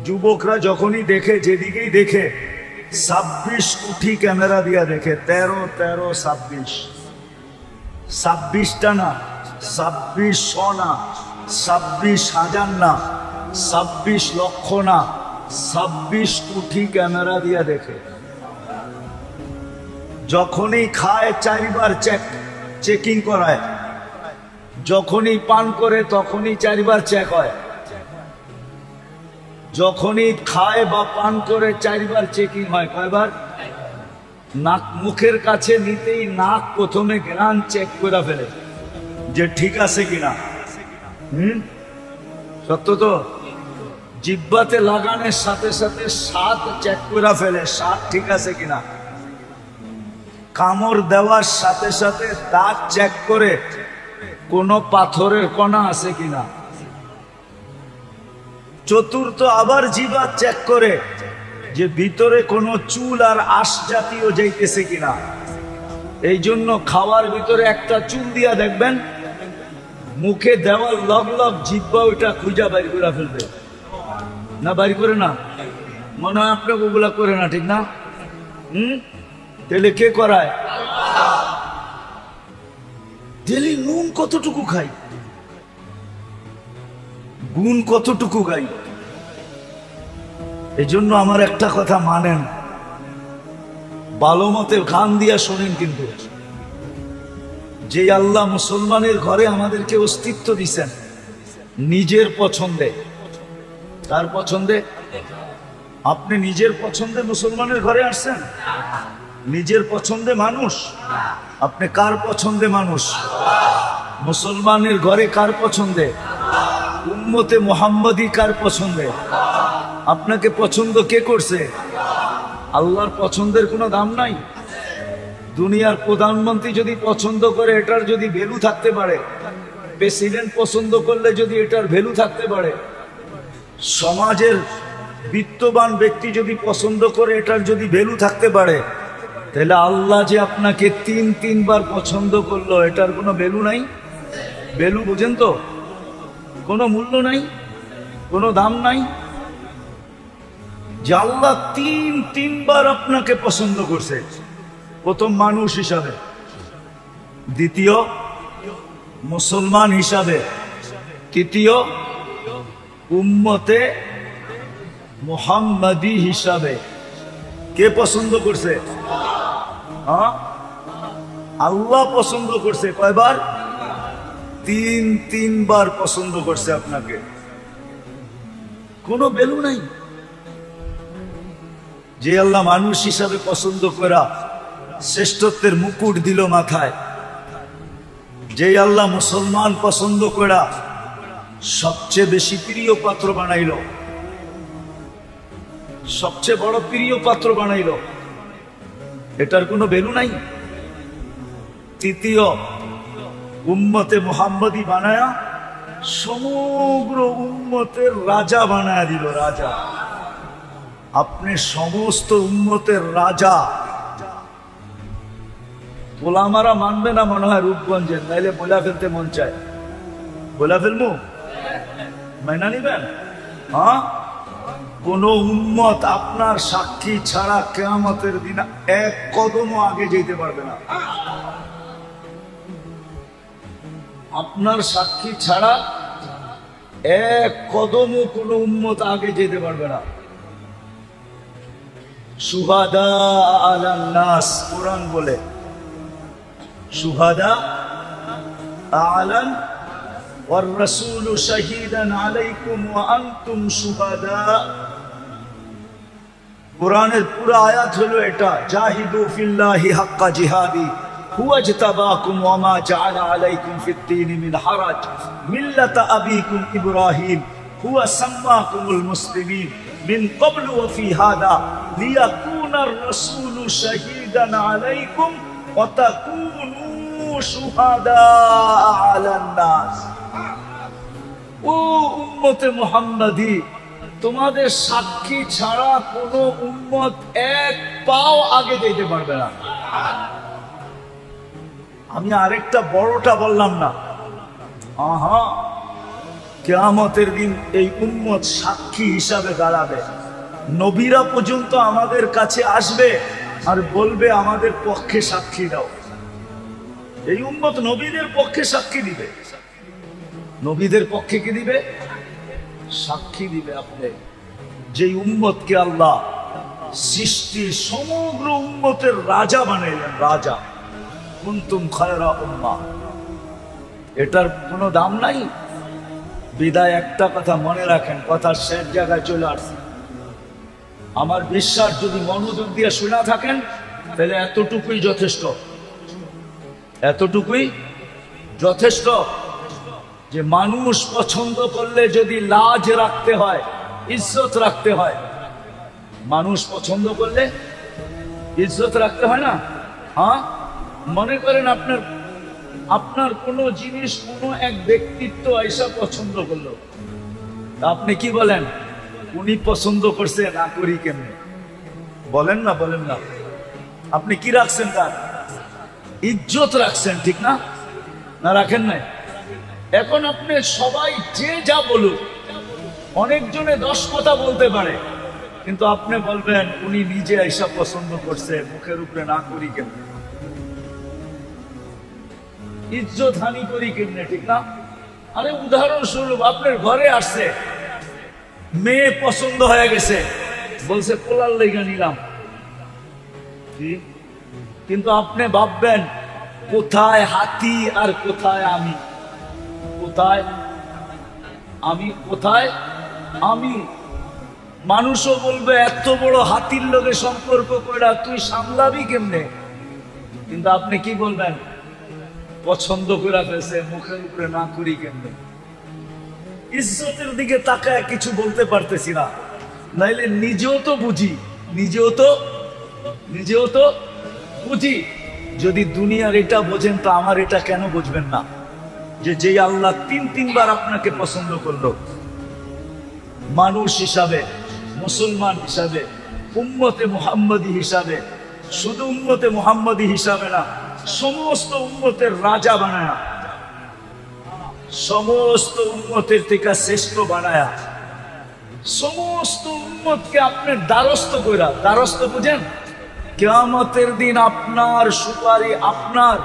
যুবকরা যখনই দেখে, যেদিকেই দেখে 26 কোটি ক্যামেরা দিয়া দেখে। 13, 26, 26টা না, 2600 না, 26,000 না, 26 লক্ষ না, 26 কোটি ক্যামেরা দিয়া দেখে। যখনই খায় 4 বার চেকিং করায়, যখনই পান করে তখনই 4 বার চেক হয়। যখনই খায় বা পান করে 4 বার চেকিং হয়। কয়বার? নাক মুখের কাছে নিতেই নাক প্রথমে ঘ্রাণ চেক করে ফেলে যে ঠিক আছে কিনা। সত্য তো? জিহ্বাতে লাগানোর সাথে সাথে স্বাদ চেক করে ফেলে, স্বাদ ঠিক আছে কিনা। কামড় দেওয়ার সাথে সাথে দাঁত চেক করে কোন পাথরের কণা আছে কিনা। চতুর্থ আবার জিহ্বা চেক করে যে ভিতরে কোনো চুল আর আঁশ জাতীয় যাইতেছে কিনা। এই জন্য খাওয়ার ভিতরে একটা চুল দিয়া দেখবেন, মুখে দেওয়ার লগ লগ জিহ্বা ওইটা খুঁজা বাইর করে ফেলবে না, বাইর করে না। মনে হয় আপনাকে ওগুলা করে না, ঠিক না? তাহলে কে করায়? ডেলি নুন কতটুকু খাই, গুণ কতটুকু গাই। এই জন্য আমার একটা কথা মানেন, ভালো মতে কান দিয়া শোনেন। কিন্তু যে আল্লাহ মুসলমানের ঘরে আমাদেরকে অস্তিত্ব দিছেন নিজের পছন্দে, তার পছন্দে। আপনি নিজের পছন্দে মুসলমানের ঘরে আসছেন? নিজের পছন্দে মানুষ? আপনি কার পছন্দে মানুষ? মুসলমানের ঘরে কার পছন্দে? উম্মতে মুহাম্মাদি কার পছন্দে? আপনাকে পছন্দ কে করছে? আল্লাহর পছন্দের কোনো দাম নাই। দুনিয়ার প্রধানমন্ত্রী যদি পছন্দ করে এটার যদি ভ্যালু থাকতে পারে, প্রেসিডেন্ট পছন্দ করলে যদি এটার ভ্যালু থাকতে পারে, সমাজের বিত্তবান ব্যক্তি যদি পছন্দ করে এটার যদি ভ্যালু থাকতে পারে, তাহলে আল্লাহ যে আপনাকে 3 বার পছন্দ করলো এটার কোনো ভ্যালু নাই? ভ্যালু বুঝেন তো? কোনো মূল্য নাই, কোনো দাম নাই। যে আল্লাহ 3 বার আপনাকে পছন্দ করছে, প্রথম মানুষ হিসাবে, দ্বিতীয় মুসলমান হিসাবে, তৃতীয় উম্মতে মুহাম্মাদি হিসাবে। কে পছন্দ করছে? আল্লাহ পছন্দ করছে। কয়বার? 3 বার পছন্দ করছে আপনাকে। কোনো ভ্যালু নাই। যে আল্লাহ মানুষ হিসাবে পছন্দ করা শ্রেষ্ঠত্বের মুকুট দিল মাথায়, যে আল্লাহ মুসলমান পছন্দ করা সবচেয়ে বেশি প্রিয় পাত্র বানাইল, সবচেয়ে বড় প্রিয় পাত্র বানাইল, এটার কোনো ভ্যালু নাই। তৃতীয় উম্মতে মুহাম্মাদি বানায়া সমগ্র উম্মতের রাজা বানায়া দিল। রাজা, আপনি সমস্ত উম্মতের রাজা। গোলামারা মানবে না মনে হয় রূপগঞ্জের, নাইলে বলা ফেলতে মন চায়। বলা ফেলবো? মাইনা নিবেন? হ্যাঁ, কোন উম্মত আপনার সাক্ষী ছাড়া কিয়ামতের দিন 1 কদমও আগে যেতে পারবে না। আপনার সাক্ষী ছাড়া 1 কদমও কোন উম্মত আগে যেতে পারবে না। শুহাদা আলান নাস, কোরআন বলে শুহাদা আলান والرسول شهيدا عليكم وأنتم شهداء কুরআনের পুরো আয়াত হলো এটা, জাহিদু ফিল্লাহি হাক্কা জিহাদি হুয়া ইজতাবাকুম ওয়া মা জাআলা আলাইকুম ফিদ-দীন মিন হারাজ মিল্লাতা আবিকুম ইব্রাহিম হুয়া সাম্মাকুমুল মুসলিমিন মিন ক্বাবলু ওয়া ফি হাদা লিয়াকুনার রাসূলু শাহীদান আলাইকুম ওয়া তাকুনু শুহাদা আলান নাস। ও উম্মতে মুহাম্মাদি, তোমাদের সাক্ষী ছাড়া কোন উম্মত এক পাও আগে যেতে পারবে না। আমি আরেকটা বড়টা বললাম না, আহা, কিয়ামতের দিন এই উম্মত সাক্ষী হিসাবে দাঁড়াবে। নবীরা পর্যন্ত আমাদের কাছে আসবে আর বলবে আমাদের পক্ষে সাক্ষী দাও। এই উম্মত নবীদের পক্ষে সাক্ষী দিবে। নবীদের পক্ষে কি দিবে? সাক্ষী দিবে। আপনি যে উম্মতকে আল্লাহ সৃষ্টির সমগ্র উম্মতের রাজা বানাইলেন, রাজা, কুনতুম খায়রা উম্মাহ, এটার কোনো দাম নাই। বিদায় একটা কথা মনে রাখেন, কথার শেষ জায়গায় চলে আসছে। আমার বিশ্বাস যদি মনোযোগ দিয়ে শোনা থাকেন তাহলে এতটুকুই যথেষ্ট, এতটুকুই যথেষ্ট যে মানুষ পছন্দ করলে যদি লাজ রাখতে হয়, ইজ্জত রাখতে হয়, মানুষ পছন্দ করলে ইজ্জত রাখতে হয় না? হ্যাঁ, মনে করেন আপনার কোনো জিনিস কোনো এক ব্যক্তিত্ব আইসা পছন্দ করলো, আপনি কি বলেন? উনি পছন্দ করছে, না করি কেমনে? বলেন না, বলেন না? আপনি কি রাখছেন? তার ইজ্জত রাখছেন, ঠিক না? না রাখেন নাই? এখন আপনি সবাই যে যা বলুক, অনেকজনে 10 কথা বলতে পারে, কিন্তু আপনি বলবেন উনি নিজে আইসা পছন্দ করছে, মুখের উপরে না করি কেমনে? ইজ্জত হানি করি কেমনে, ঠিক না? আরে উদাহরণস্বরূপ আপনার ঘরে আসছে, মেয়ে পছন্দ হয়ে গেছে, বলছে পোলার লেগা নিলাম, কিন্তু আপনি ভাববেন কোথায় হাতি আর কোথায় আমি, কোথায় আমি, কোথায় আমি। মানুষও বলবে এত বড় হাতির লোকে সম্পর্ক কইরা তুই সামলাবি কেমনে? কিন্তু আপনি কি বলবেন? পছন্দ করে ফেলছে, মুখের উপরে না করি কেমনে? ইজ্জতের দিকে তাকায় কিছু বলতে পারতেছি না, নাইলে নিজেও তো বুঝি, নিজেও তো বুঝি। যদি দুনিয়ার এটা বোঝেন তো আমার এটা কেন বুঝবেন না? যে আল্লাহ 3 বার আপনাকে পছন্দ করলো, মানুষ হিসাবে, মুসলমান হিসাবে, উম্মতে মুহাম্মদী হিসাবে, শুধু উম্মতে মুহাম্মদী হিসাবে না, সমস্ত উম্মতের রাজা বানায়া, সমস্ত উম্মতের থেকে শ্রেষ্ঠ বানায়া, সমস্ত উম্মতকে আপনার দ্বারস্থ কইরা, দ্বারস্থ বুঝেন? কিয়ামতের দিন আপনার সুপারি, আপনার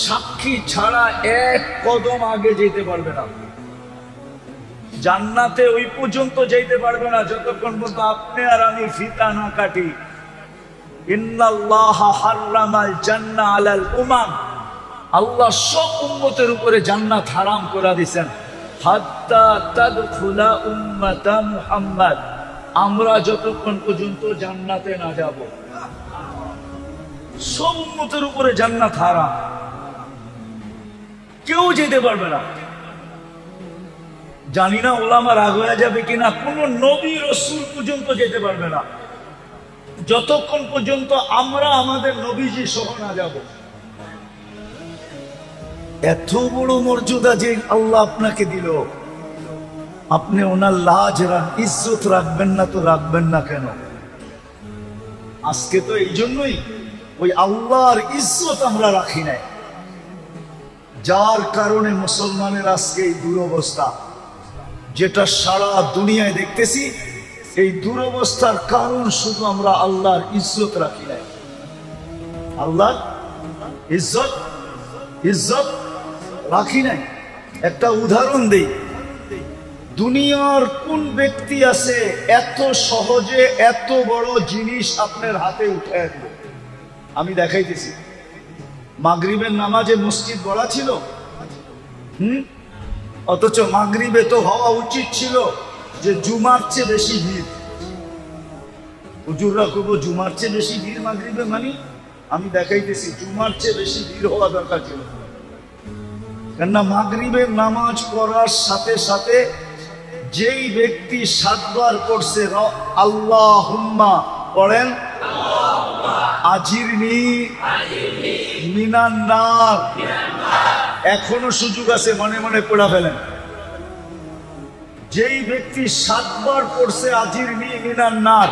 সাক্ষী ছাড়া এক কদম আগে যেতে পারবে না। জান্নাতে ওই পর্যন্ত যেতে পারবে না যতক্ষণ পর্যন্ত আপনি আর আমি ফিতা না কাটি। ইন্নাল্লাহা হারামাল জান্নাহ আলাল উমাম, আল্লাহ সব উম্মতের উপরে জান্নাত হারাম করে দিয়েছেন। হাত্তা তাদখুলা উম্মাতা মুহাম্মদ, আমরা যতক্ষণ পর্যন্ত জান্নাতে না যাব, সব উম্মতের উপরে জান্নাত হারাম, কেউ যেতে পারবে না। জানি না ওলামা রাগ হয়ে যাবে কিনা, কোন নবী রাসূল পর্যন্ত যেতে পারবে না যতক্ষণ পর্যন্ত আমরা আমাদের নবীজি সহ না যাব। এত বড় মর্যাদা যে আল্লাহ আপনাকে দিল, আপনি ওনার লাজ ইজ্জত রাখবেন না তো রাখবেন না কেন? আজকে তো এই জন্যই ওই আল্লাহর ইজ্জত আমরা রাখি নাই, যার কারণে মুসলমানের আজকে এই দুরবস্থা, যেটা সারা দুনিয়ায় দেখতেছি। এই দুরবস্থার কারণ শুধু আমরা আল্লাহর ইজ্জত রাখি নাই, আল্লাহর ইজ্জত রাখি নাই। একটা উদাহরণ দেই, দুনিয়ার কোন ব্যক্তি আছে এত সহজে এত বড় জিনিস আপনার হাতে উঠে দিল? আমি দেখাইতেছি। মাগরিবের নামাজে মসজিদ বড়া ছিল, অথচ মাগরিবে তো হওয়া উচিত ছিল যে জুমার চেয়ে বেশি ভিড়। হুজুররা কব জুমার চেয়ে বেশি ভিড় মাগরিবে, মানে আমি দেখাইতেছি জুমার চেয়ে বেশি ভিড় হওয়া দরকার ছিল। কেননা মাগরিবের নামাজ পড়ার সাথে সাথে যেই ব্যক্তি 7 বার পড়ছে আল্লাহুম্মা পড়েন আজিরনি মিনান নার, এখনো সুযোগ আছে, মনে মনে পড়া ফেলেন। যেই ব্যক্তি 7 বার পড়ছে আজিরনি মিনান নার,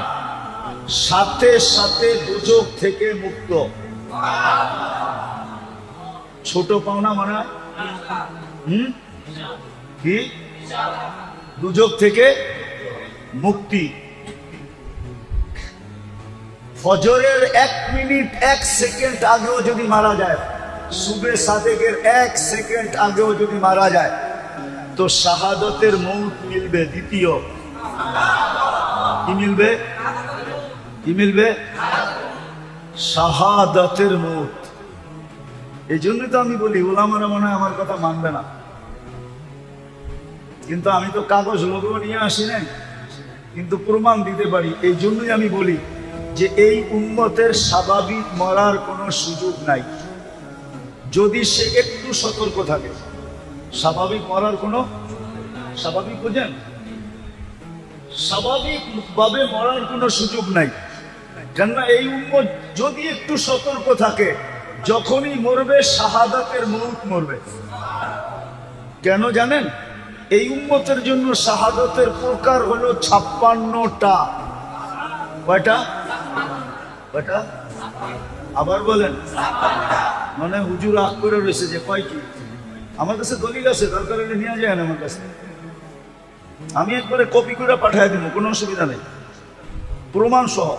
সাথে সাথে দুজক থেকে মুক্ত। ছোট পাওনা মানে কি? দুজক থেকে মুক্তি। ফজরের 1 মিনিট 1 সেকেন্ড আগেও যদি মারা যায়, সুবে সাদেকের 1 সেকেন্ড আগেও যদি মারা যায়, তো শাহাদতের মৌত মিলবে। দ্বিতীয় কি মিলবে? কি মিলবে? শাহাদাতের মৌত। এই জন্যই তো আমি বলি ওলামারা মনে হয় আমার কথা মানবে না, কিন্তু আমি তো কাগজ লোগো নিয়ে আসি নাই, কিন্তু প্রমাণ দিতে পারি। এই জন্যই আমি বলি যে এই উম্মতের স্বাভাবিক মরার কোনো সুযোগ নাই, যদি সে একটু সতর্ক থাকে। স্বাভাবিক মরার কোনো, স্বাভাবিক বুঝেন, স্বাভাবিক ভাবে মরার কোনো সুযোগ নাই। কেননা এই উম্মত যদি একটু সতর্ক থাকে, যখনই মরবে শাহাদাতের মৌত মরবে। কেন জানেন? এই উম্মতের জন্য শাহাদাতের প্রকার হলো 56টা। কয়টা? কয়টা? আবার বলেন। মানে হুজুর আগ করে রয়েছে যে কয় কি? আমার কাছে দলিল আছে, দরকার হলে নিয়ে যায় না আমার কাছে, আমি একবারে কপি করে পাঠিয়ে দিব, কোনো অসুবিধা নেই, প্রমাণ সহ।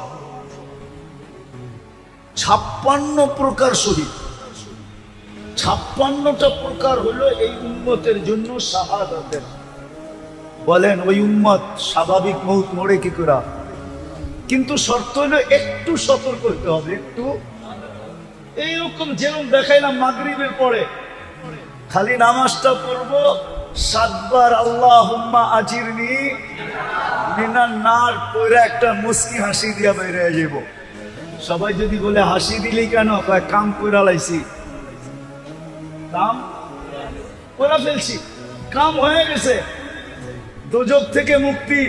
56 প্রকার শহীদ, 56টা প্রকার হলো এই উম্মতের জন্য শাহাদাতের। বলেন ওই উম্মত স্বাভাবিক মৌত মরে কি করে? কিন্তু শর্ত হলো একটু সতর্ক হতে হবে, একটু। এইরকম যেরকম দেখাইলাম মাগরিবের পরে খালি নামাজটা পড়বো, 7 বার আল্লাহুম্মা আজিরনি মিনান নার পড়ে একটা মুস্কি হাসি দিয়া বেরিয়ে যাব। সবাই যদি বলে হাসি দিলি কেন? কয় কাম কইরা লাইছি, কাম কইরা ফেলছি, কাম হয়ে গেছে, দুজক থেকে মুক্তি।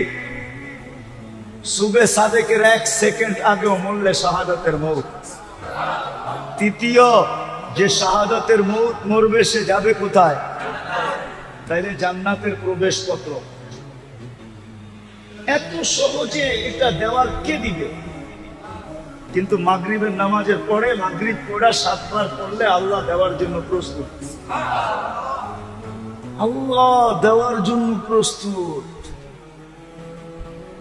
সুবে সাদেকের 1 সেকেন্ড আগেও মরলে শাহাদাতের মৌত। তৃতীয়, যে শাহাদাতের মৌত মরবে সে যাবে কোথায়? তাইলে জান্নাতের প্রবেশপত্র। এত সহজে এটা দেওয়ার কে দিবে? কিন্তু মাগরিবের নামাজের পরে, মাগরিব পড়া 7 বার পড়লে আল্লাহ দেওয়ার জন্য প্রস্তুত। আল্লাহ দেওয়ার জন্য প্রস্তুত।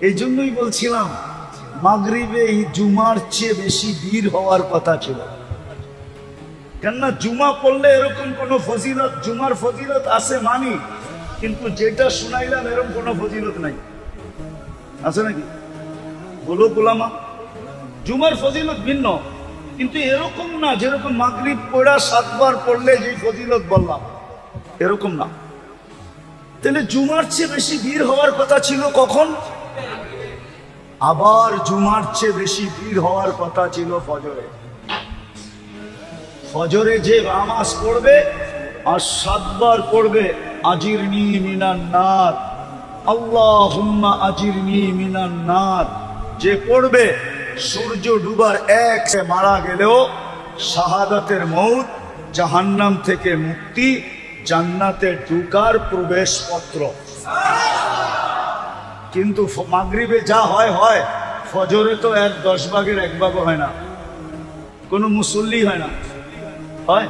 এই জন্যই বলছিলাম মাগরিবে এই জুমার চেয়ে বেশি ভিড় হওয়ার কথা ছিল। কেননা জুমা পড়লে এরকম কোন ফজিলত, জুমার ফজিলত আছে মানি, কিন্তু যেটা শুনাইলাম এরকম কোন ফজিলত নাই। আছে নাকি? বলো গোলামা, জুমার ফজিলত ভিন্ন, কিন্তু এরকম না যেরকম মাগরিব পড়া 7 বার পড়লে যে ফজিলত বললাম, এরকম না। তাহলে জুমার চেয়ে বেশি ভিড় হওয়ার কথা ছিল কখন? আবার জুমার চেয়ে বেশি ভিড় হওয়ার কথা ছিল ফজরে। ফজরে যে নামাজ পড়বে আর 7 বার পড়বে আজিরনি মিনান নার, আল্লাহুম্মা আজিরনি মিনান নার, যে পড়বে সূর্য ডুবার 1 মারা গেলেও শাহাদাতের মৌত, জাহান্নাম থেকে মুক্তি, জান্নাতে ঢুকার প্রবেশপত্র। কিন্তু মাগরিবে যা হয় হয়, ফজরে তো 10 ভাগের 1 ভাগও হয় না, কোনো মুসল্লি হয় না। হয়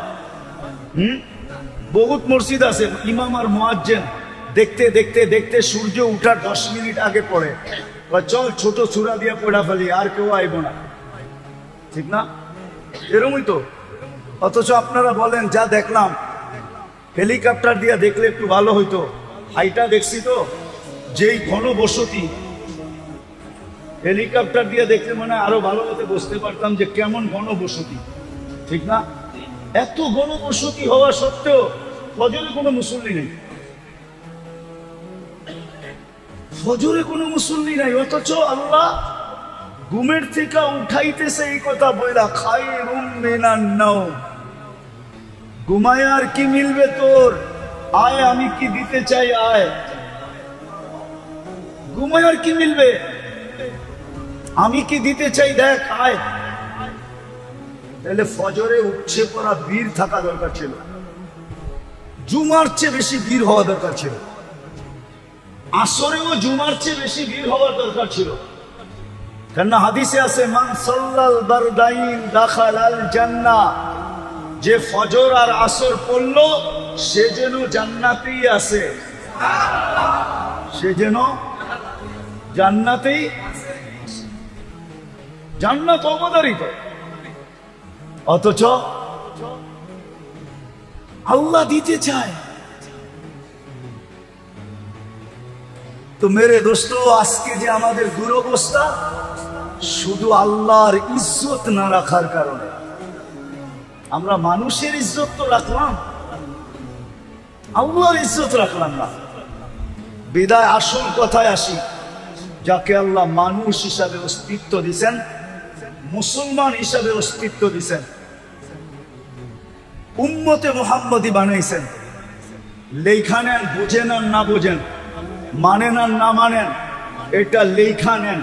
বহুত মসজিদ আছে ইমাম আর মুয়াজ্জিন দেখতে দেখতে দেখতে সূর্য উঠার 10 মিনিট আগে পড়ে, চল ছোট সূরা দিয়ে পড়া ফেলি, আর কেউ আইব না, ঠিক না? এরকমই তো। অথচ আপনারা বলেন যা দেখলাম, হেলিকপ্টার দিয়ে দেখলে একটু ভালো হইতো, হাইটা দেখছি তো, যেই ঘনবসতি, হেলিকপ্টার দিয়ে দেখলে মানে আরো ভালো মতো বুঝতে পারতাম যে কেমন ঘনবসতি, ঠিক না? এত ঘনবসতি হওয়া সত্ত্বেও ফজরে কোনো মুসল্লি নেই। ফজরে কোনো মুসল্লি নাই, অথচ আল্লাহ ঘুমের থেকে উঠাইতেছে এই কথা বইলা, খায়রুম মিনান নাওম। ঘুমায় আর কি মিলবে তোর, আয় আমি কি দিতে চাই, আয়। ঘুমায় আর কি মিলবে, আমি কি দিতে চাই, দেখ আয়। তাহলে ফজরে উঠছে পড়া বীর থাকা দরকার ছিল, জুমার চেয়ে বেশি বীর হওয়া দরকার ছিল, আসরেও জুমার চেয়ে বেশি বীর হওয়ার দরকার ছিল। কেননা হাদিসে আছে, মান সাল্লাল বারদাইন দাখালাল জান্নাহ, যে ফজর আর আসর পড়লো সে যেন জান্নাতেই আছে, সে যেন জান্নাতেই। জান্নাত অবধারিত, অথচ আল্লাহ দিতে চায়। তো মেরে দোস্ত, আজকে যে আমাদের দুরবস্থা, শুধু আল্লাহর ইজ্জত না রাখার কারণে। আমরা মানুষের ইজ্জত তো রাখলাম, আল্লাহর ইজ্জত রাখলাম না। বিদায় আসল কথায় আসি, যাকে আল্লাহ মানুষ হিসাবে অস্তিত্ব দিছেন, মুসলমান হিসাবে অস্তিত্ব দিছেন, উম্মতে মুহাম্মদী বানাইছেন, লেখা নেন, বুঝেন আর না বুঝেন, মানেন আর না মানেন, এটা লেখা নেন।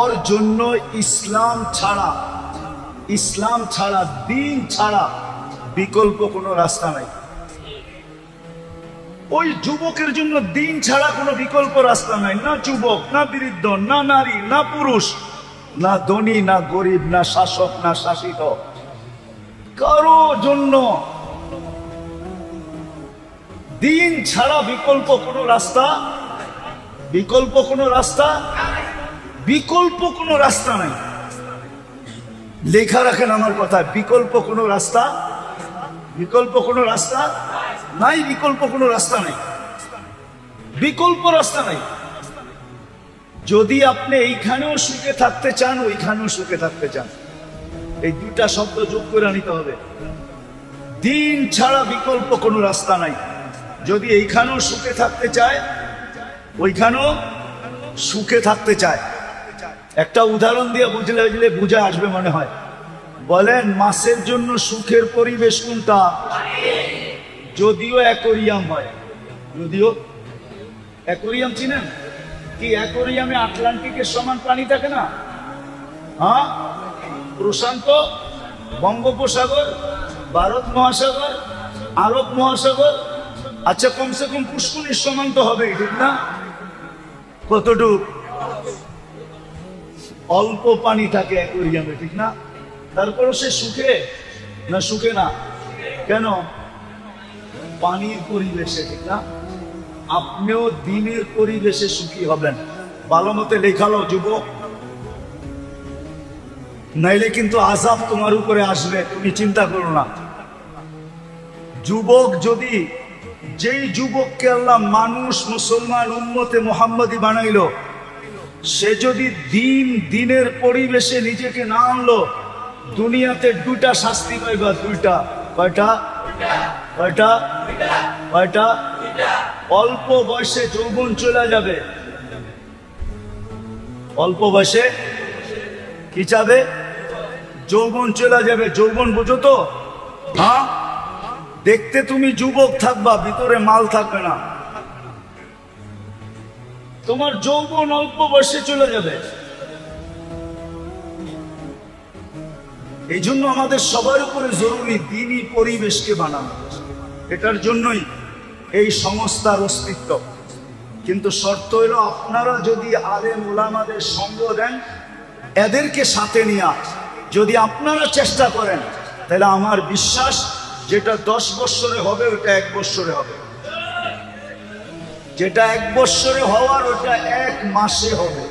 ওর জন্য ইসলাম ছাড়া, ইসলাম ছাড়া, দিন ছাড়া বিকল্প কোনো রাস্তা নাই। ওই যুবকের জন্য দিন ছাড়া কোনো বিকল্প রাস্তা নাই। না যুবক, না বৃদ্ধ, না নারী, না পুরুষ, না ধনী, না গরিব, না শাসক, না শাসিত, কারো জন্য দিন ছাড়া বিকল্প কোনো রাস্তা, বিকল্প কোনো রাস্তা, বিকল্প কোনো রাস্তা নাই। লেখা রাখেন আমার কথা, বিকল্প কোনো রাস্তা, বিকল্প কোনো রাস্তা নাই, বিকল্প কোনো রাস্তা নাই, বিকল্প রাস্তা নাই। যদি আপনি এইখানেও সুখে থাকতে চান, ওইখানেও সুখে থাকতে চান, এই দুইটা শব্দ যোগ করে নিতে হবে। দিন ছাড়া বিকল্প কোনো রাস্তা নাই। যদি এইখানেও সুখে থাকতে চায়, ওইখানেও সুখে থাকতে চায়। একটা উদাহরণ দিয়ে বুঝলে বুঝে আসবে মনে হয়। বলেন, মাছের জন্য সুখের পরিবেশ কোনটা? যদিও অ্যাকোরিয়াম হয়, যদিও অ্যাকোরিয়াম চিনেন কি? অ্যাকোরিয়ামে আটলান্টিকের সমান পানি থাকে না? হ্যাঁ, প্রশান্ত, বঙ্গোপসাগর, ভারত মহাসাগর, আরব মহাসাগর, আচ্ছা কমসে কম পুষ্করিণীর সমান তো হবে, ঠিক না? কতটুক? অল্প পানি থাকে অ্যাকোরিয়ামে, ঠিক না? তারপরও সে সুখে না, সুখে না কেন? পানির পরিবেশে, ঠিক না? আপনিও দিনের পরিবেশে সুখী হবেন। ভালো মতে লেখালো যুবক, নাইলে কিন্তু আযাব তোমার উপরে আসবে, তুমি চিন্তা করো না। যুবক যদি, যেই যুবককে আল্লাহ মানুষ, মুসলমান, উম্মতে মুহাম্মদী বানাইলো, সে যদি দিনের পরিবেশে নিজেকে না আনলো, দুনিয়াতে দুইটা শাস্তি পাইবা। দুইটা। কয়টা? কয়টা? কয়টা? অল্প বয়সে যৌবন চলে যাবে। অল্প বয়সে কি যাবে? যৌবন চলে যাবে। যৌবন বুঝো তো? হ্যাঁ, দেখতে তুমি যুবক থাকবা, ভিতরে মাল থাকবে না। তোমার যৌবন অল্প বয়সে চলে যাবে। এই জন্য আমাদের সবার উপরে জরুরি দিনই পরিবেশকে বানানো। এটার জন্যই এই সংস্থার অস্তিত্ব। কিন্তু শর্ত হলো, আপনারা যদি আলেম ওলামাদের সঙ্গ দেন, এদেরকে সাথে নিয়ে যদি আপনারা চেষ্টা করেন, তাহলে আমার বিশ্বাস, যেটা 10 বৎসরে হবে ওটা 1 বৎসরে হবে, যেটা 1 বৎসরে হওয়ার ওটা 1 মাসে হবে।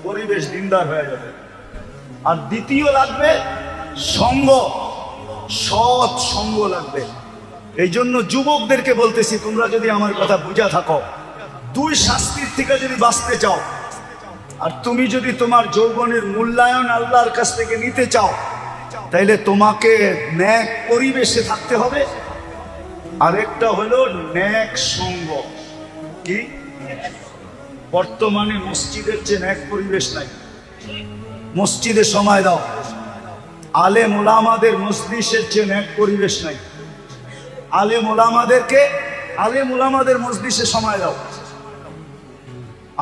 পরিবেশ দিনদার হয়ে যাবে। আর দ্বিতীয় লাগবে সঙ্গ, সৎ সঙ্গ লাগবে। এই জন্য যুবকদেরকে বলতেছি, তোমরা যদি আমার কথা বুঝা থাকো, 2 শাস্তির থেকে যদি বাঁচতে চাও, আর তুমি যদি তোমার যৌবনের মূল্যায়ন আল্লাহর কাছ থেকে নিতে চাও, তাইলে তোমাকে নেক পরিবেশে থাকতে হবে। আরেকটা হলো নেক সঙ্গ। কি? বর্তমানে মসজিদের চেয়ে এক পরিবেশ নাই। মসজিদে সময় দাও, আলেম ওলামাদের মজলিসের চেয়ে এক পরিবেশ নাই। আলেম ওলামাদের মজলিসে সময় দাও।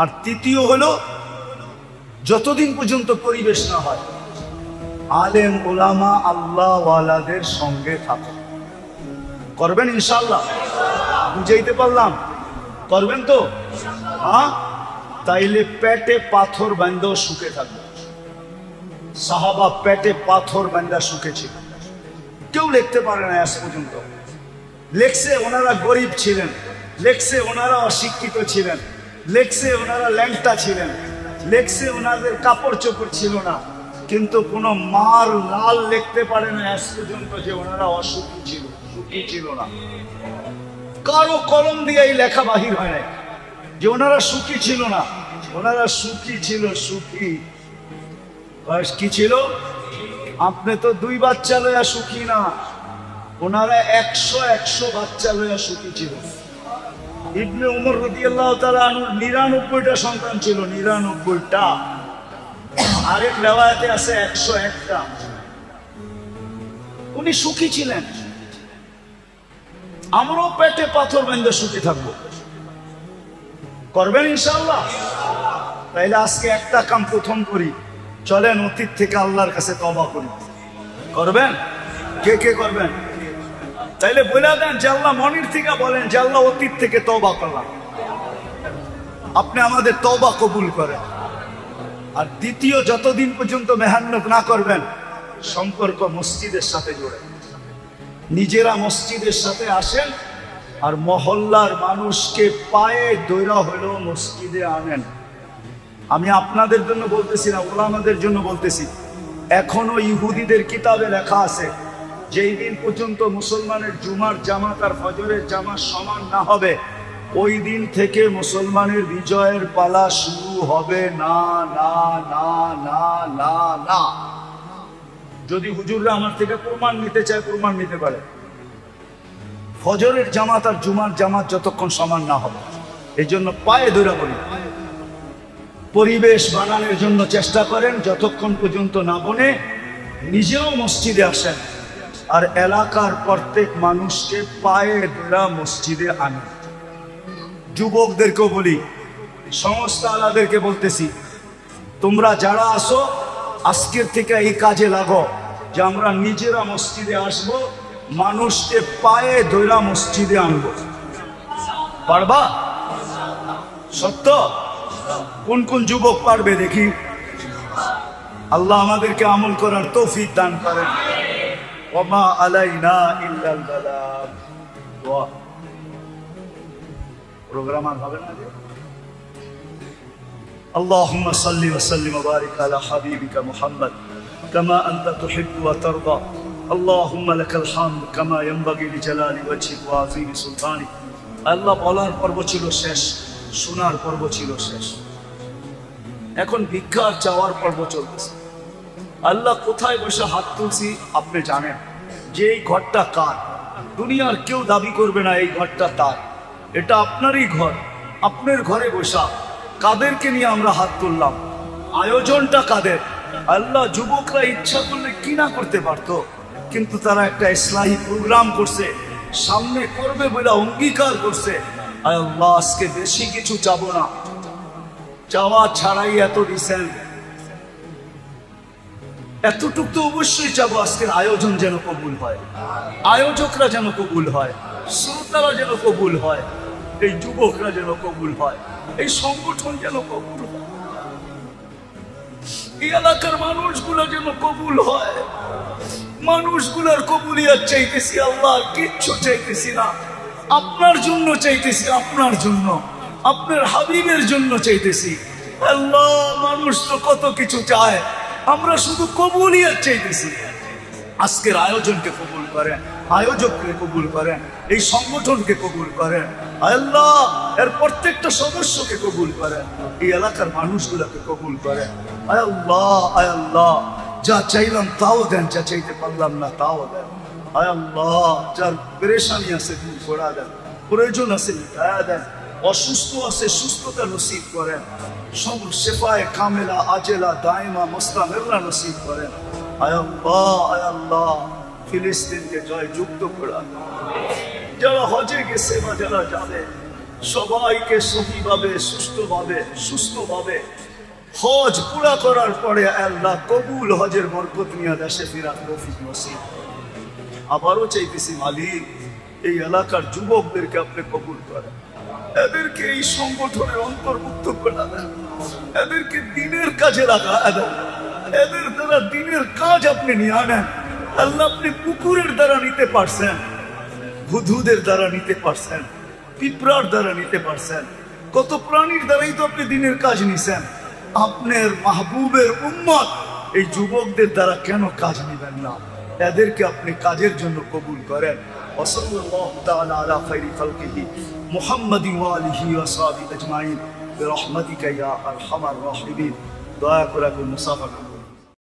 আর তৃতীয় হলো, যতদিন পর্যন্ত পরিবেশ না হয় আলেম ওলামা আল্লাহ ওয়ালাদের সঙ্গে থাকো। করবেন ইনশাআল্লাহ? বুঝাইতে পারলাম? করবেন তো? হ্যাঁ, তাইলে পেটে পাথর বান্ধা সুখে থাকবে। সাহাবা পেটে পাথর বান্ধা সুখে ছিল। কেউ লিখতে পারে না আজ পর্যন্ত। লেখছে ওনারা গরিব ছিলেন, লেখছে ওনারা অশিক্ষিত ছিলেন, লেখছে ওনারা ল্যাংটা ছিলেন, লেখছে ওনাদের কাপড় চোপড় ছিল না, কিন্তু কোনো মার লাল লিখতে পারে না আজ পর্যন্ত যে ওনারা অসুখী ছিল, সুখী ছিল না। কারো কলম দিয়ে এই লেখা বাহির হয় নাই যে ওনারা সুখী ছিল না। ওনারা সুখী ছিল। সুখী কি ছিল? আপনি তো 2 বাচ্চা লইয়া সুখী না, ওনারা 100 বাচ্চা লইয়া সুখী ছিল। ইবনে উমর রাদিয়াল্লাহু তাআলা আনহু 99টা সন্তান ছিল, 99টা। আরেক রিওয়ায়াতে আছে 101টা। উনি সুখী ছিলেন। আমরাও পেটে পাথর বেঁধে সুখী থাকবো। করবেন ইনশাআল্লাহ? তাইলে আজকে একটা কাম প্রথম করি, চলেন অতীত থেকে আল্লাহর কাছে তওবা করি। করবেন? কে কে করবেন? তাইলে বলে দেন যে আল্লাহ, মনির থেকে বলেন যে আল্লাহ অতীত থেকে তওবা করলাম, আপনি আমাদের তওবা কবুল করেন। আর দ্বিতীয়, যতদিন পর্যন্ত মেহনত না করবেন, সম্পর্ক মসজিদের সাথে জোড়ে। নিজেরা মসজিদের সাথে আসেন আর মহল্লার মানুষকে পায়ে দৈরা হলেও মসজিদে আনেন। আমি আপনাদের জন্য বলতেছি না, ওলামাদের জন্য বলতেছি। এখনো ইহুদিদের কিতাবে লেখা আছে, যেই দিন পর্যন্ত মুসলমানের জুমার জামাত আর ফজরের জামাত সমান না হবে, ওই দিন থেকে মুসলমানের বিজয়ের পালা শুরু হবে না, না, না, না, না, না। যদি হুজুররা আমার থেকে প্রমাণ নিতে চায়, প্রমাণ নিতে পারে। ফজরের জামাত আর জুমার জামাত যতক্ষণ সমান না হবে, এই জন্য পায়ে ধরে বলি, পরিবেশ বানানোর জন্য চেষ্টা করেন। যতক্ষণ পর্যন্ত না বনে, নিজেও মসজিদে আসেন আর এলাকার প্রত্যেক মানুষকে পায়ে ধরে মসজিদে আনেন। যুবকদেরকেও বলি, সমস্ত আলাদেরকে বলতেছি, তোমরা যারা আসো আজকের থেকে এই কাজে লাগো যে আমরা নিজেরা মসজিদে আসব, মানুষকে পায়ে ধরে মসজিদে আনবো। পারবা? সত্য? কোন কোন যুবক পারবে দেখি? আল্লাহ আমাদেরকে আমল করার তৌফিক দান করেন। ওমা আলাইনা ইল্লাল বালাগ। দোয়া প্রোগ্রাম আর হবে না যে? اللهم صل وسلم وبارك على حبيبك محمد كما أنت تحب وترضى اللهم لك الحمد كما ينبغي لجلال وجهك وعظيم سلطانك। আল্লাহ বলার পর্ব ছিল শেষ, শোনার পর্ব ছিল শেষ, এখন ভিক্ষার চাওয়ার পর্ব চলতেছে। আল্লাহ কোথায় বসে হাত তুলছি আপনি জানেন, যে এই ঘরটা কার। দুনিয়ার কেউ দাবি করবে না এই ঘরটা তার, এটা আপনারই ঘর। আপনার ঘরে বসা কাদেরকে নিয়ে আমরা হাত তুললাম? আয়োজনটা কাদের? আল্লাহ যুবকরা ইচ্ছা করলে কি না করতে পারতো, কিন্তু তারা একটা ইসলামী প্রোগ্রাম করছে, সামনে করবে বলে অঙ্গীকার করছে। আল্লাহ আজকে বেশি কিছু চাবো না, চাওয়া ছাড়াই এত দিছেন, এতটুকু তো অবশ্যই চাবো। আজকের আয়োজন যেন কবুল হয়, আয়োজকরা যেন কবুল হয়, শ্রোতারা যেন কবুল হয়, এই যুবকরা যেন কবুল হয়, এই সংগঠন যেন কবুল হয়, এই এলাকার মানুষগুলো যেন কবুল হয়। মানুষগুলোর কবুলিয়াত চাইতেছি আল্লাহ, কিচ্ছু চাইতেছি না, আপনার জন্য চাইতেছি, আপনার জন্য, আপনার হাবিবের জন্য চাইতেছি। আল্লাহ মানুষ তো কত কিছু চায়, আমরা শুধু কবুলিয়াত চাইতেছি। আজকের আয়োজনকে কবুল করেন, আয়োজককে কবুল করেন, এই সংগঠনকে কবুল করেন। আল্লাহ এর প্রত্যেকটা সদস্যকে কবুল করেন, এই এলাকার মানুষগুলোকে কবুল করেন। আয় আল্লাহ, আয় আল্লাহ, যা চাইলাম তাও দেন, যা চাইতে পারলাম না তাও দেন। আয় আল্লাহ যার পেরেশানি আছে দূর করা দেন, প্রয়োজন আছে মিটায়া দেন, অসুস্থ আছে সুস্থতা নসিব করেন, শেফায়ে কামেলা আজেলা দাইমা মুস্তামিররা নসিব করেন। আয় আল্লাহ ফিলিস্তিনকে জয় যুক্ত করা, যারা হজে গেছে বা যারা যাবে সবাইকে সহিভাবে সুস্থভাবে হজ পুরা করার পরে আল্লাহ কবুল হজের বরকত নিয়ে দেশে ফেরার তৌফিক নসিব। আবারও চাইতেছি মালিক এই এলাকার যুবকদেরকে আপনি কবুল করেন, এদেরকে এই সংগঠনের অন্তর্ভুক্ত করে দেন, এদেরকে দিনের কাজে লাগা দেন, এদের দ্বারা দিনের কাজ আপনি নিয়ে আনেন। আল্লাহ আপনি কুকুরের দ্বারা নিতে পারছেন, হুদহুদের দ্বারা নিতে পারছেন, পিঁপড়ার দ্বারা নিতে পারছেন, কত প্রাণীর দ্বারাই তো আপনি দিনের কাজ নিছেন। আপনার মাহবুবের উম্মত এই যুবকদের দ্বারা কেন কাজ নিবেন না? এদেরকে আপনি কাজের জন্য কবুল করেন। ওয়াসাল্লাল্লাহু তাআলা আলা খায়রি খালকিহি মুহাম্মাদিন ওয়া আলিহি ওয়া সাহবিহি আজমাইন বিরহমাতিকা ইয়া আরহামার রাহিমিন। দয়া করে মুসাফা